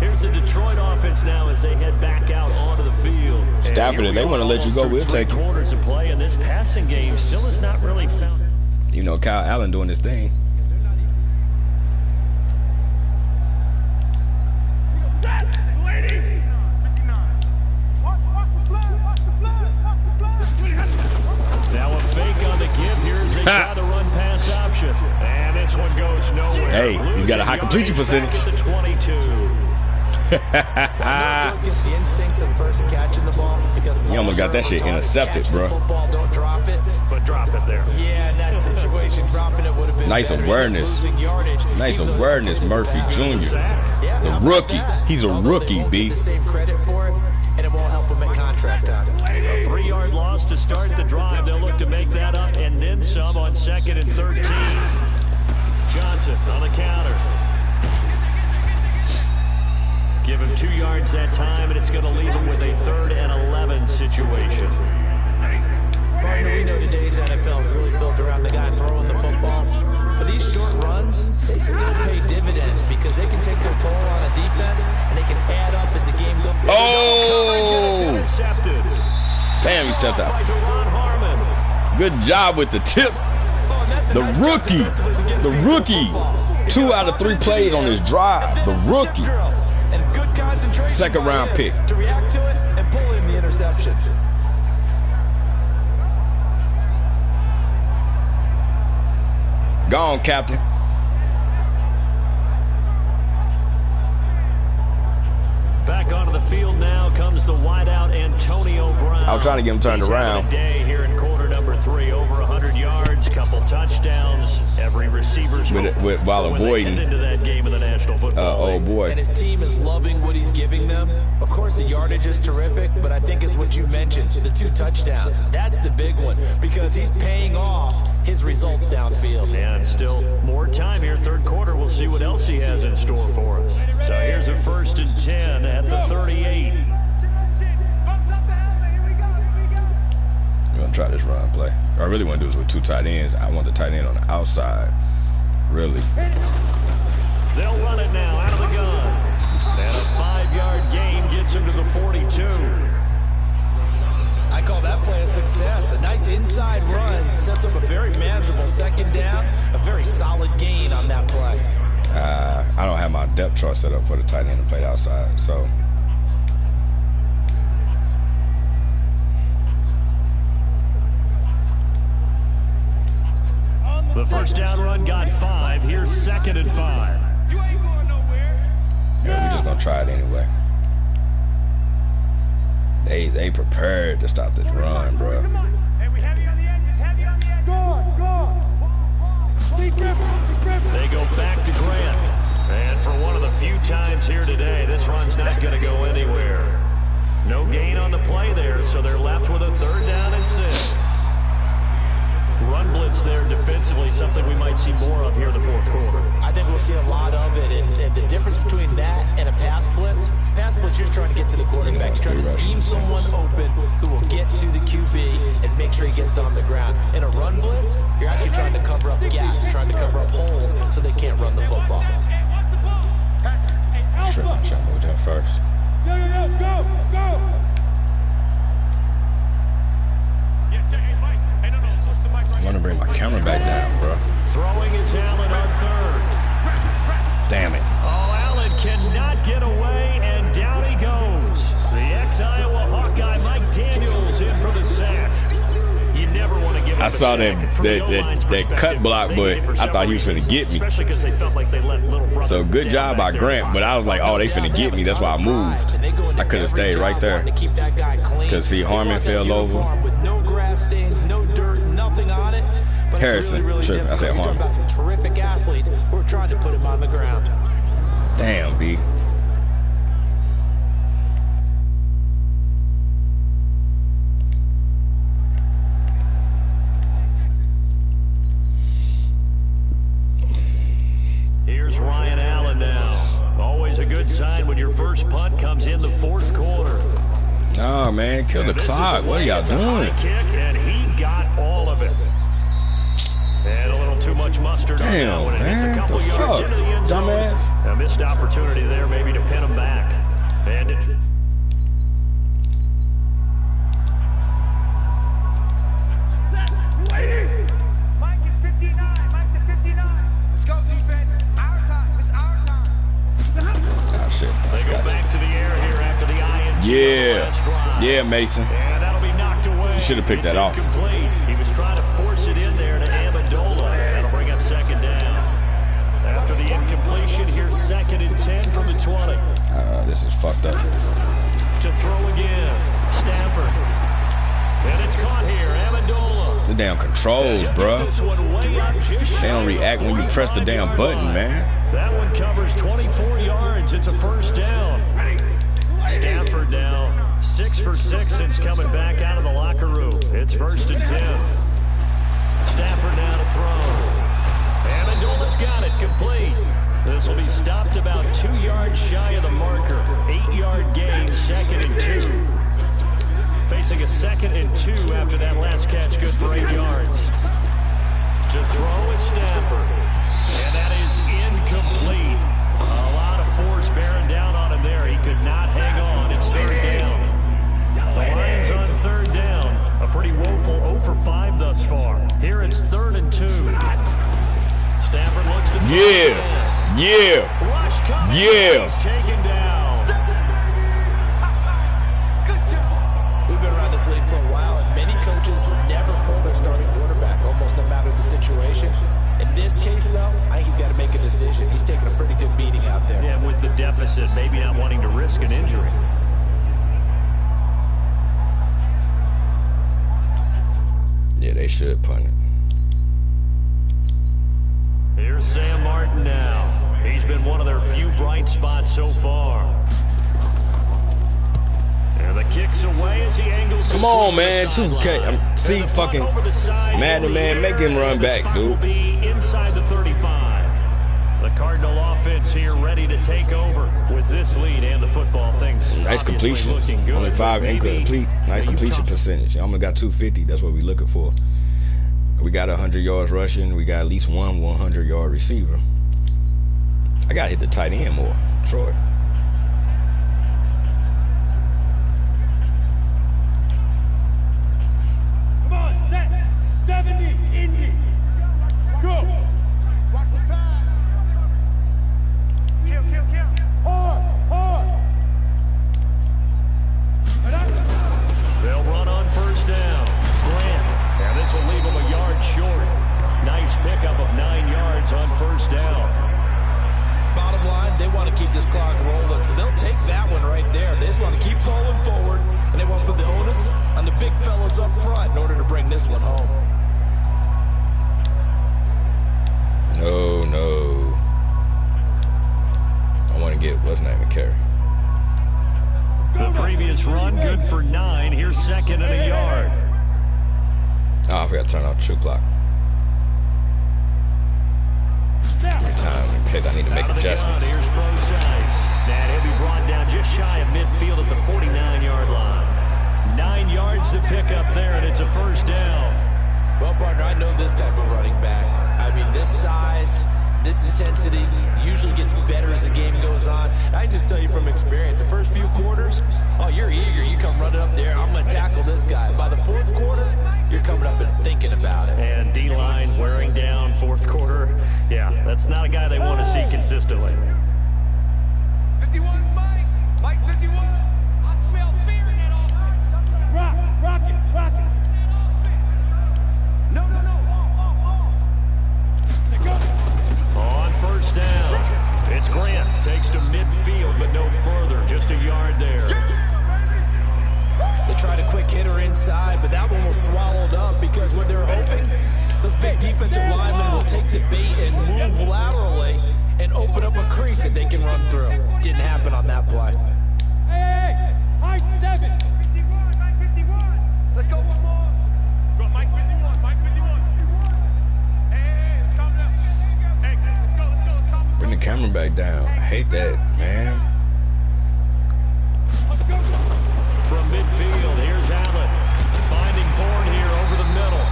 Here's the Detroit offense now as they head back out onto the field. Stafford, if they want to let you go, we'll take it. Quarters of play, and this passing game still has not really found. You know, Kyle Allen doing his thing. Now a fake on the give here as they try the run pass option. And this one goes nowhere. Hey, he's got a high completion percentage. Back at the 22. Against the instincts of the person catching the ball because he almost got that shit intercepted, bro. Football, don't drop it, but drop it there. Yeah, in that situation, dropping it would have been nice awareness. Nice awareness, Murphy Jr. The rookie. He's a rookie, B. The same credit for it, and it won't help him at contract time. A 3-yard loss to start the drive. They'll look to make that up and then some on 2nd and 13. Johnson on the counter. Give him 2 yards that time, and it's going to leave him with a 3rd and 11 situation. Partner, we know today's NFL is really built around the guy throwing the football. But these short runs, they still pay dividends because they can take their toll on a defense, and they can add up as the game goes. Oh! Damn, he stepped out. Good job with the tip. The rookie. The rookie. 2 out of 3 plays on this drive. The rookie. Second round pick. To react to it and pull in the interception. Gone, Captain. Back onto the field now comes the wideout Antonio Brown. I was trying to get him turned around. Day here in quarter number 3, over 100 yards, couple touchdowns, every receiver's hope. While avoiding into that game in the National Football League. Oh boy. And his team is loving what he's giving them. Of course, the yardage is terrific, but I think it's what you mentioned, the 2 touchdowns. That's the big one because he's paying off his results downfield. And still more time here, third quarter. We'll see what else he has in store for us. So here's a 1st and 10 at the 38. We're gonna try this run play. What I really want to do is with 2 tight ends. I want the tight end on the outside. Really. They'll run it now out of the gun. And a 5-yard gain gets him to the 42. I call that play a success. A nice inside run sets up a very manageable 2nd down. A very solid gain on that play. I don't have my depth chart set up for the tight end to play the outside, so. The first down run got 5. Here's 2nd and 5. You ain't going nowhere. Yeah, we're just gonna try it anyway. They prepared to stop this run, bro. Come on. Hey, we heavy on the edges, heavy on the edges. Go. They go back to Grant. And for one of the few times here today, this run's not going to go anywhere. No gain on the play there, so they're left with a 3rd down and 6. Run blitz there defensively, something we might see more of here in the 4th quarter. I think we'll see a lot of it, and the difference between that and a pass blitz, you're just trying to get to the quarterback. You're trying to scheme someone open who will get to the QB and make sure he gets on the ground. In a run blitz, you're actually trying to cover up gaps, trying to cover up holes so they can't run the football. Hey, what's the ball? Hey, Alpha. Try to move down first. Go. Yeah, check. Hey, Mike. Hey, no, switch the mic right. I want to bring my camera back down, bro. Throwing his Allen on 3rd. Damn it. Oh, Allen cannot get away, and down he goes. The ex-Iowa Hawkeye Mike Daniels in for the sack. You never want to give I up a saw sack. that cut block, but I thought he was finna get me. Especially because they felt like they let little brother So good down job by back there. Grant, but I was like, oh, they finna get me. That's why I moved. I could have stayed right there. Because see, Harmon fell over. With no grass stains, no dirt, nothing on it. But Harrison, it's really tripping. I said difficult. You're talking Harmon. about some terrific athletes who are trying to put him on the ground. Damn, B. Here's Ryan Allen now. Always a good sign when your first punt comes in the 4th quarter. Nah, man, kill the And this is clock. a What are y'all it's a high doing? kick, and he got all of it. And a little too much mustard on that Damn, one. It hits a man. couple The yards fuck? into the end zone. Dumbass. A missed opportunity there maybe to pin him back. And it... Mike is 59. Mike to 59. Let's go, defense. Our time. It's our time. Ah, shit. They go back to the air here after the INT. Yeah. Yeah, Mason. And that'll be knocked away. You should have picked that off. Incomplete. He was trying to force it in there to Amendola. That'll bring up 2nd down. After the incompletion, here's 2nd and 10 from the 20. This is fucked up. To throw again. Stafford. And it's caught here. Amendola. The damn controls, bro. They don't react when you press the damn button, man. That one covers 24 yards. It's a 1st down. Stafford now 6 for 6 since coming back out of the locker room. It's 1st and 10. Stafford now to throw. Amendola's got it complete. This will be stopped about 2 yards shy of the marker. 8-yard gain, 2nd and 2. Facing a 2nd and 2 after that last catch, good for 8 yards. To throw is Stafford. And that is incomplete. A lot of force bearing down on him there. He could not hang on. It's 3rd down. The Lions on 3rd down. A pretty woeful 0 for 5 thus far. Here it's 3rd and 2. Stafford looks to throw. Yeah. Rush coming. Yeah. He's taken down. Good job. We've been around this league for a while, and many coaches never pull their starting quarterback, almost no matter the situation. In this case, though, I think he's got to make a decision. He's taking a pretty good beating out there. Yeah, with the deficit, maybe not wanting to risk an injury. Yeah, they should punt it. Here's Sam Martin now. He's been one of their few bright spots so far. And the kick's away as he angles. Come on, man. 2K. See fucking Madden, man. Make him run back, dude. Inside the 35. The Cardinal offense here ready to take over with this lead and the football things. Nice completion. Looking good. Only 5 incomplete. Nice completion percentage. Almost got 250. That's what we're looking for. We got 100 yards rushing. We got at least one 100-yard receiver. I got to hit the tight end more. Troy. Come on, set. 70, Indy. Go. Watch the pass. Kill. Hard. They'll run on first down. Grant. And this will leave him a yard short. Nice pickup of 9 yards on first down. Bottom line, they want to keep this clock rolling, so they'll take that one right there. They just want to keep falling forward, and they want to put the onus on the big fellas up front in order to bring this one home. No. I want to get, what's name, McCary. The previous run, good for 9. Here's second and a yard. Oh, I forgot to turn off the true clock. Every time, in case I need to make adjustments. Here's Procise. And he'll be brought down just shy of midfield at the 49-yard line. 9 yards to pick up there, and it's a first down. Well, partner, I know this type of running back. I mean, this size, this intensity usually gets better as the game goes on. I can just tell you from experience, the first few quarters, oh, you're eager. You come running up there, I'm going to tackle this guy. By the fourth quarter, you're coming up and thinking about it. And D-line wearing down fourth quarter. Yeah, that's not a guy they want to see consistently. 51, Mike 51. I smell fear in that offense. Rock it. No. On first down, it's Grant. Takes to midfield, but no further. Just a yard there. They tried a quick hitter inside, but that one was swallowed up because what they're hoping, those big defensive linemen will take the bait and move laterally and open up a crease that they can run through. Didn't happen on that play. Hey, high 7. 51, Mike 51. Let's go one more. Go, Mike 51. Hey, let's calm down. Hey, let's go. Bring the camera back down. I hate that, man. From midfield, here's Allen. Finding Bourne here over the middle.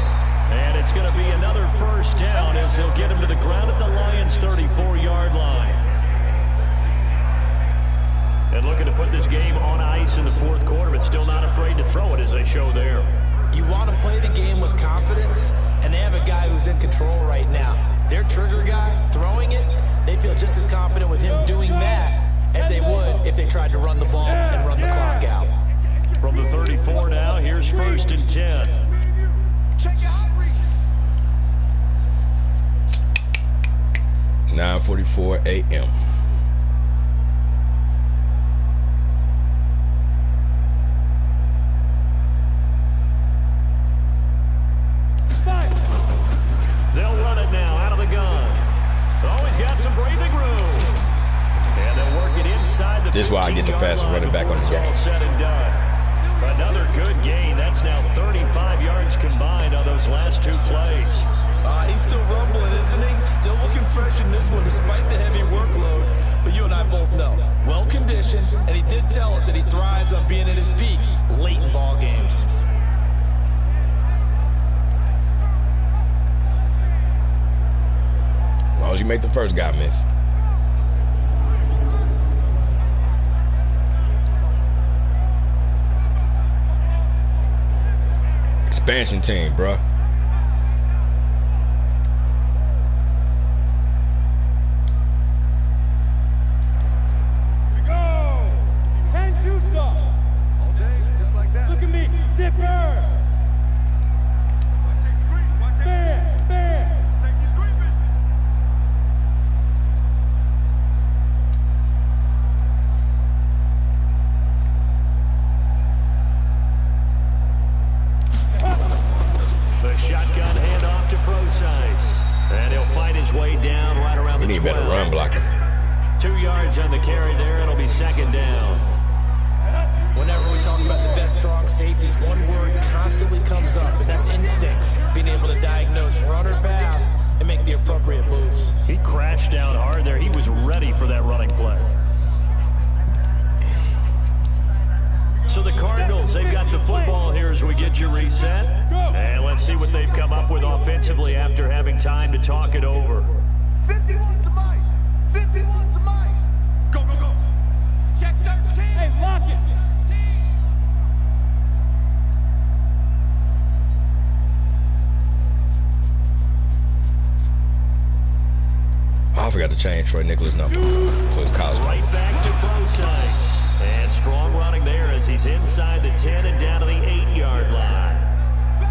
And it's going to be another first down as they'll get him to the ground at the Lions' 34-yard line. And looking to put this game on ice in the fourth quarter, but still not afraid to throw it as they show there. You want to play the game with confidence, and they have a guy who's in control right now. Their trigger guy throwing it, they feel just as confident with him doing that as they would if they tried to run the ball and run the clock out. From the 34 now, here's first and 10. Check your outreach. 9:44 a.m. They'll run it now out of the gun. Always got some breathing room. And they'll work it inside the 15-yard line. This is why I get the fastest running back on the game. All said and done. Another good gain. That's now 35 yards combined on those last 2 plays. He's still rumbling, isn't he? Still looking fresh in this one despite the heavy workload. But you and I both know, well-conditioned, and he did tell us that he thrives on being at his peak late in ball games. As long as you make the first guy miss. Expansion team, bruh. We go. 10-2 stop. All day, just like that. Look at me, zipper. Watch safety green. Watch safety. Fair. Safety's creeping. shotgun handoff to Procise. And he'll fight his way down right around We the need 12. better run blocking. 2 yards on the carry there. It'll be second down. Whenever we talk about the best strong safeties, one word constantly comes up, and that's instincts. Being able to diagnose run or pass and make the appropriate moves. He crashed down hard there. He was ready for that running play. So the Cardinals, they've got the football here as we get you reset. And let's see what they've come up with offensively after having time to talk it over. 51 to Mike. 51 to Mike. Go, go, go. Check 13. Hey, lock it. Oh, I forgot to change Troy Nicholas' number. So it's Cosmo. Right back to Procise. And strong running there as he's inside the 10 and down to the 8-yard line.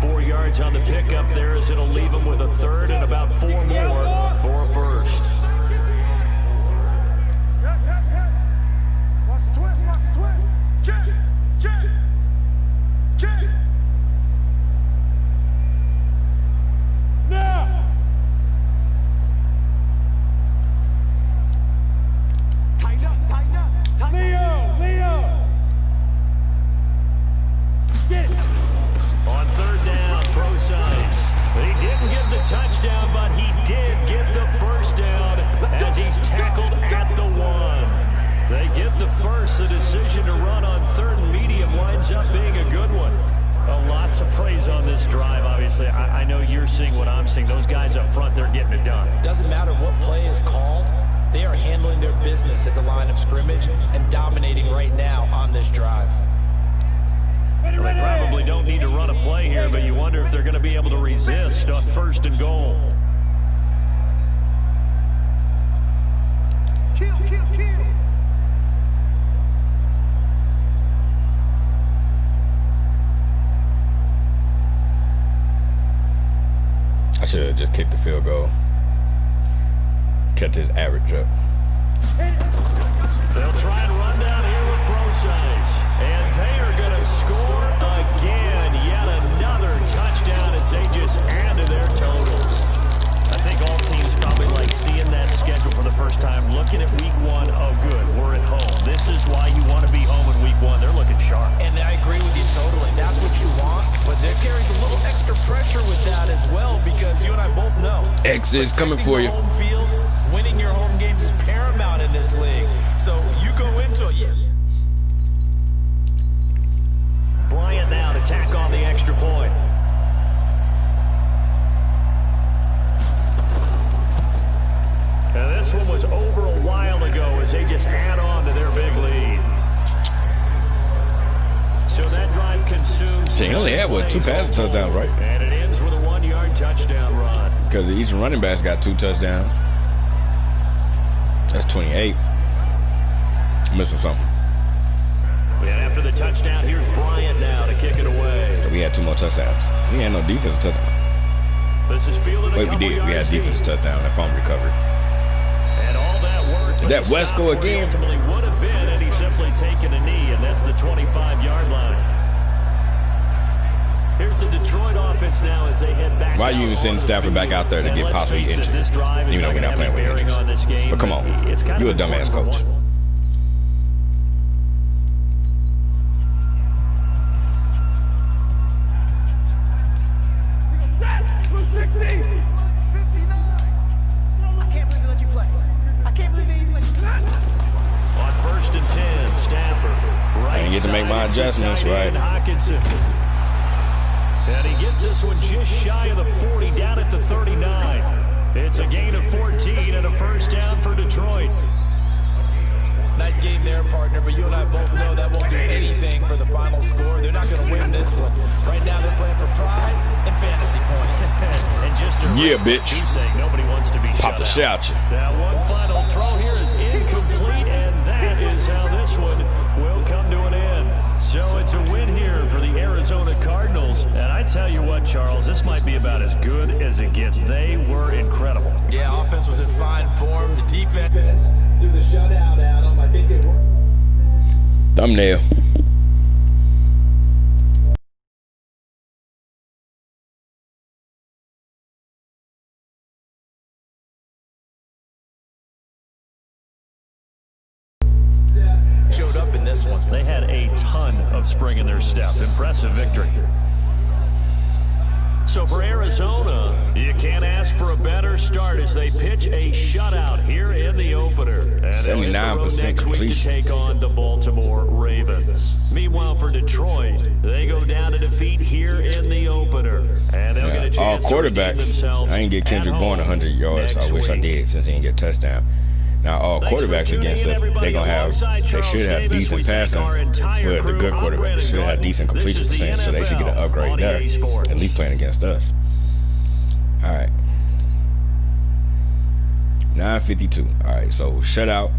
4 yards on the pickup there as it'll leave him with a third and about 4 more for a first. Watch the twist, watch the twist. Check, check, check. Now. Tighten up, tighten up, tighten up. Leo. Get it. On third down, Procise. He didn't get the touchdown, but he did get the first down as he's tackled at the 1. They get the first. The decision to run on third and medium winds up being a good one. A lot to praise on this drive, obviously. I know you're seeing what I'm seeing. Those guys up front, they're getting it done. Doesn't matter what play is called, they are handling their business at the line of scrimmage and dominating right now on this drive. They probably don't need to run a play here, but you wonder if they're going to be able to resist on first and goal. Kill, kill, kill. I should have just kicked the field goal. Kept his average up. They'll try and run down here with Procise. And they are going to score again. Yet another touchdown as they just add to their totals. I think all teams probably like seeing that schedule for the first time. Looking at week 1, oh good, we're at home. This is why you want to be home in week 1. They're looking sharp. And I agree with you totally. That's what you want. But there carries a little extra pressure with that as well, because you and I both know. X is coming for you. Home field, winning your home games is paramount in this league. So you go into it. Yeah. Bryant now to tack on the extra point. Now this one was over a while ago as they just add on to their big lead. So that drive consumes. He only had, what, 2 passing touchdowns, right? And it ends with a 1-yard touchdown run. Because each running back's got 2 touchdowns. That's 28. Missing something. And after the touchdown, here's Bryant now to kick it away. So we had 2 more touchdowns. We had no defensive touchdown. This is fielded a Wait, we couple did. We had yards deep. defensive touchdown and fumble recovery. And all that work. Did that West go again? Ultimately would have been, and he's simply taken a knee, and that's the 25-yard line. Here's the Detroit offense now as they head back. Why are you even sending Stafford back out there to get possibly injured? Even though we're not playing with injuries. But come on, you a dumbass coach. On first and 10, Stafford. Right I didn't get to make my adjustments, right? Hockenson. And he gets this one just shy of the 40, down at the 39. It's a gain of 14 and a first down for Detroit. Nice game there, partner, but you and I both know that won't do anything for the final score. They're not going to win this one. Right now they're playing for pride and fantasy points. And just to Yeah, bitch. Nobody wants to be Pop the shut out. shout you. Now one final throw here is incomplete, and that is how this one will come to an end. So it's a win here for the Arizona Cardinals. And I tell you what, Charles, this might be about as good as it gets. They were incredible. Yeah, offense was in fine form. The defense threw the shutout at them. I think they were. Thumbnail. up in this one. They had a ton of spring in their step. Impressive victory. So for Arizona, you can't ask for a better start as they pitch a shutout here in the opener. And they'll hit the road 79% next week to completion. take on the Baltimore Ravens. Meanwhile, for Detroit, they go down to defeat here in the opener. And they'll get a All chance to redeem quarterbacks. themselves I didn't get Kendrick at Bourne home 100 yards. next I wish I week. did since he didn't get a touchdown. Now, all Thanks for quarterbacks tuning against in, us, everybody. they Alongside Charles should have Davis, decent we thank passing, our entire but the crew. good I'm quarterbacks Brandon should have Gordon. decent This completion is the percentage, so they should get an NFL upgrade on there, EA Sports. at least playing against us. All right. 9:52. All right, so shutout,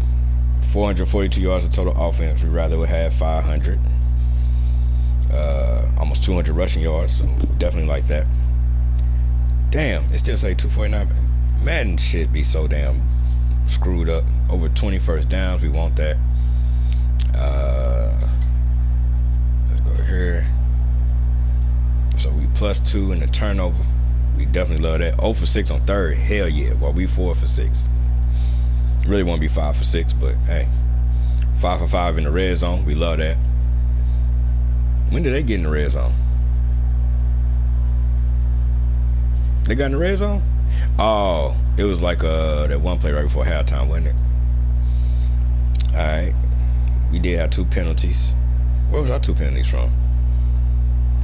442 yards of total offense. We'd rather would have 500. Almost 200 rushing yards, so definitely like that. Damn, it still say 249. Madden shit be so damn screwed up. Over 20 first downs, we want that. Let's go here. So we +2 in the turnover. We definitely love that. 0 for 6 on third. Hell yeah. Well, we 4 for 6. Really want to be 5 for 6, but hey. 5 for 5 in the red zone. We love that. When did they get in the red zone? They got in the red zone? Oh, it was like that one play right before halftime, wasn't it? Alright. We did have 2 penalties. Where was our 2 penalties from?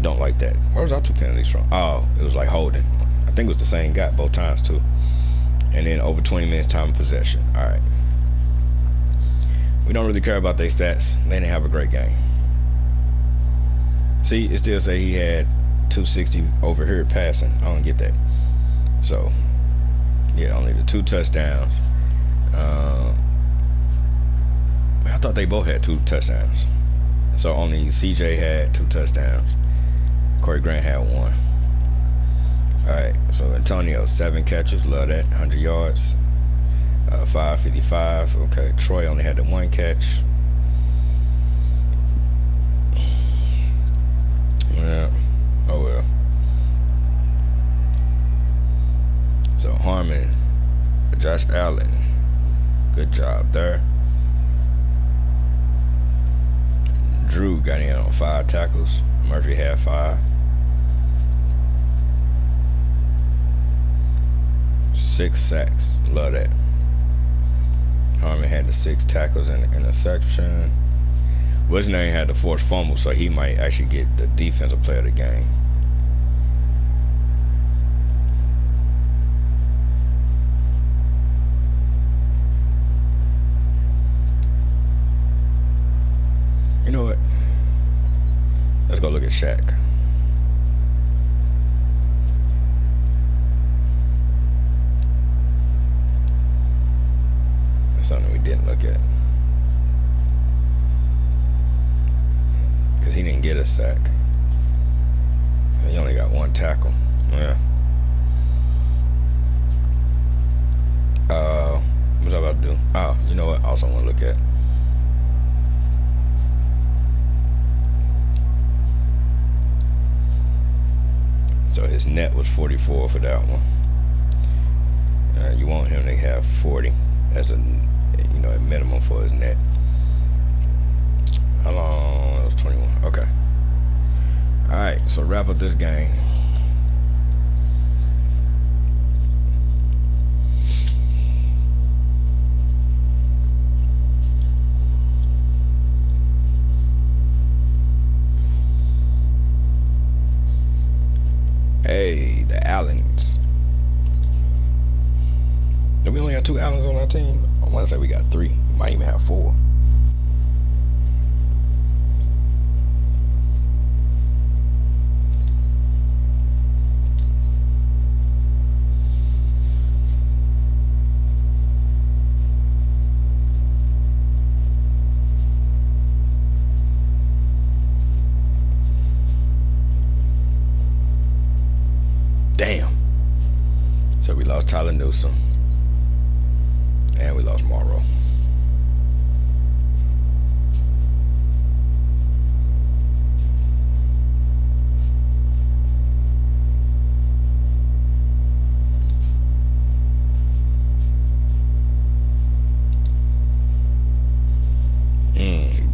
Don't like that. Where was our 2 penalties from? Oh, it was like holding. I think it was the same guy both times too. And then over 20 minutes time of possession. Alright. We don't really care about their stats. They didn't have a great game. See, it still say he had 260 over here passing. I don't get that. So, yeah, only the 2 touchdowns. I thought they both had 2 touchdowns. So only CJ had 2 touchdowns. Corey Grant had 1. Alright, so Antonio, 7 catches, love that, 100 yards. 555. Okay, Troy only had the 1 catch. Yeah. Oh well. So Harmon, Josh Allen, good job there. Drew got in on 5 tackles. Murphy had 5. 6 sacks. Love that. Harmon had the 6 tackles and the interception. What's his name had the 4th fumble, so he might actually get the defensive player of the game. You know what? Let's go look at Shaq. That's something we didn't look at. Because he didn't get a sack. He only got 1 tackle. Yeah. What's I about to do? Oh, you know what? I also want to look at. So his net was 44 for that one. You want him to have 40 as a minimum for his net. How long? That was 21. Okay. All right. So wrap up this game. Hey, the Allens. Do we only got 2 Allens on our team? I want to say we got 3. We might even have 4. Damn. So we lost Tyler Newsom. And we lost Morrow.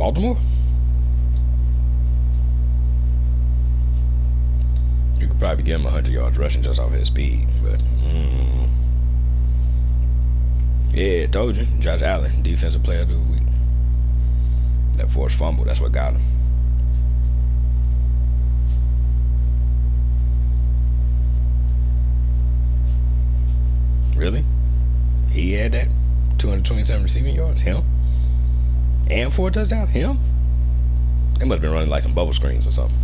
Baltimore? You could probably give him 100 yards rushing just off his speed, but yeah, told you. Josh Allen, defensive player of the week. That forced fumble, that's what got him. Really? He had that? 227 receiving yards? Him? And 4 touchdowns? Him? They must have been running like some bubble screens or something.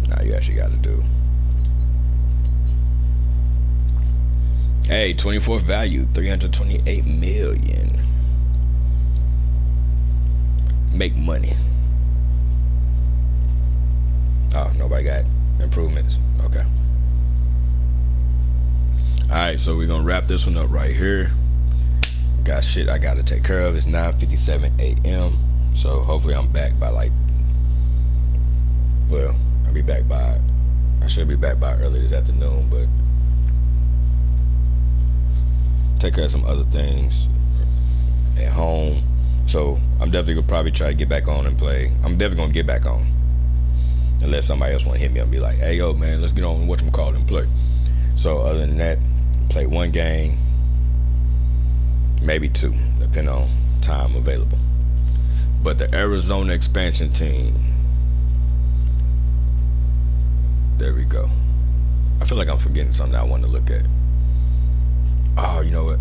Now you actually got to do. Hey, 24th value, 328 million. Make money. Oh, nobody got improvements. Okay. Alright, so we're gonna wrap this one up right here. Got shit I gotta take care of. It's 9:57 a.m. So hopefully I'm back by like, well, I should be back by early this afternoon, but take care of some other things at home. So I'm definitely gonna probably try to get back on and play. I'm definitely gonna get back on, unless somebody else want to hit me and be like, hey yo man, let's get on and whatchamacallit and play. So other than that, play one game, maybe 2, depending on time available. But the Arizona expansion team, there we go. I feel like I'm forgetting something I want to look at. Oh, you know what?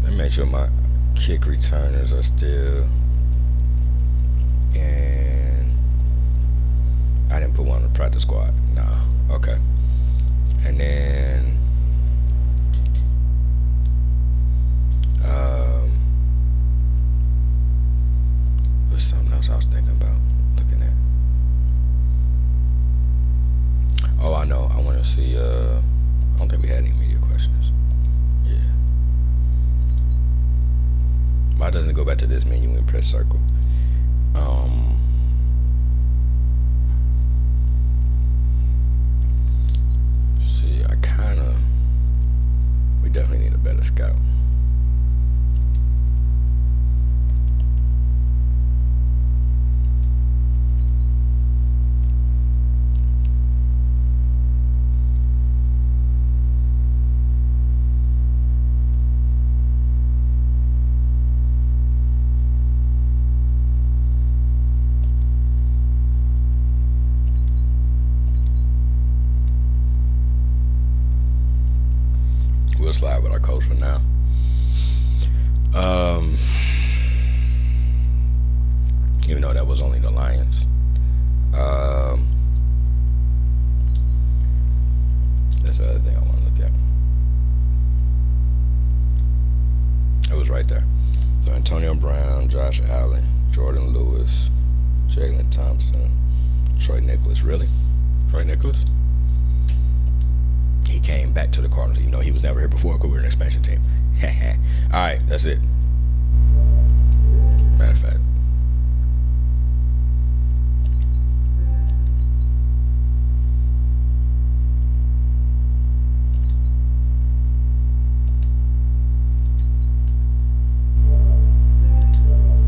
Let me make sure my kick returners are still. And I didn't put one on the practice squad. Nah. Okay. And then what's something else I was thinking about looking at? Oh, I know. I want to see. I don't think we had any media questions. Yeah. Why doesn't it go back to this menu and press circle? See, we definitely need a better scout. We'll slide with our coach for now. Even though that was only the Lions. That's the other thing I want to look at. It was right there. So Antonio Brown, Josh Allen, Jordan Lewis, Jalen Thompson, Troy Nicholas. Really? Troy Nicholas? He came back to the Cardinals. You know, he was never here before because we were an expansion team. Alright, that's it.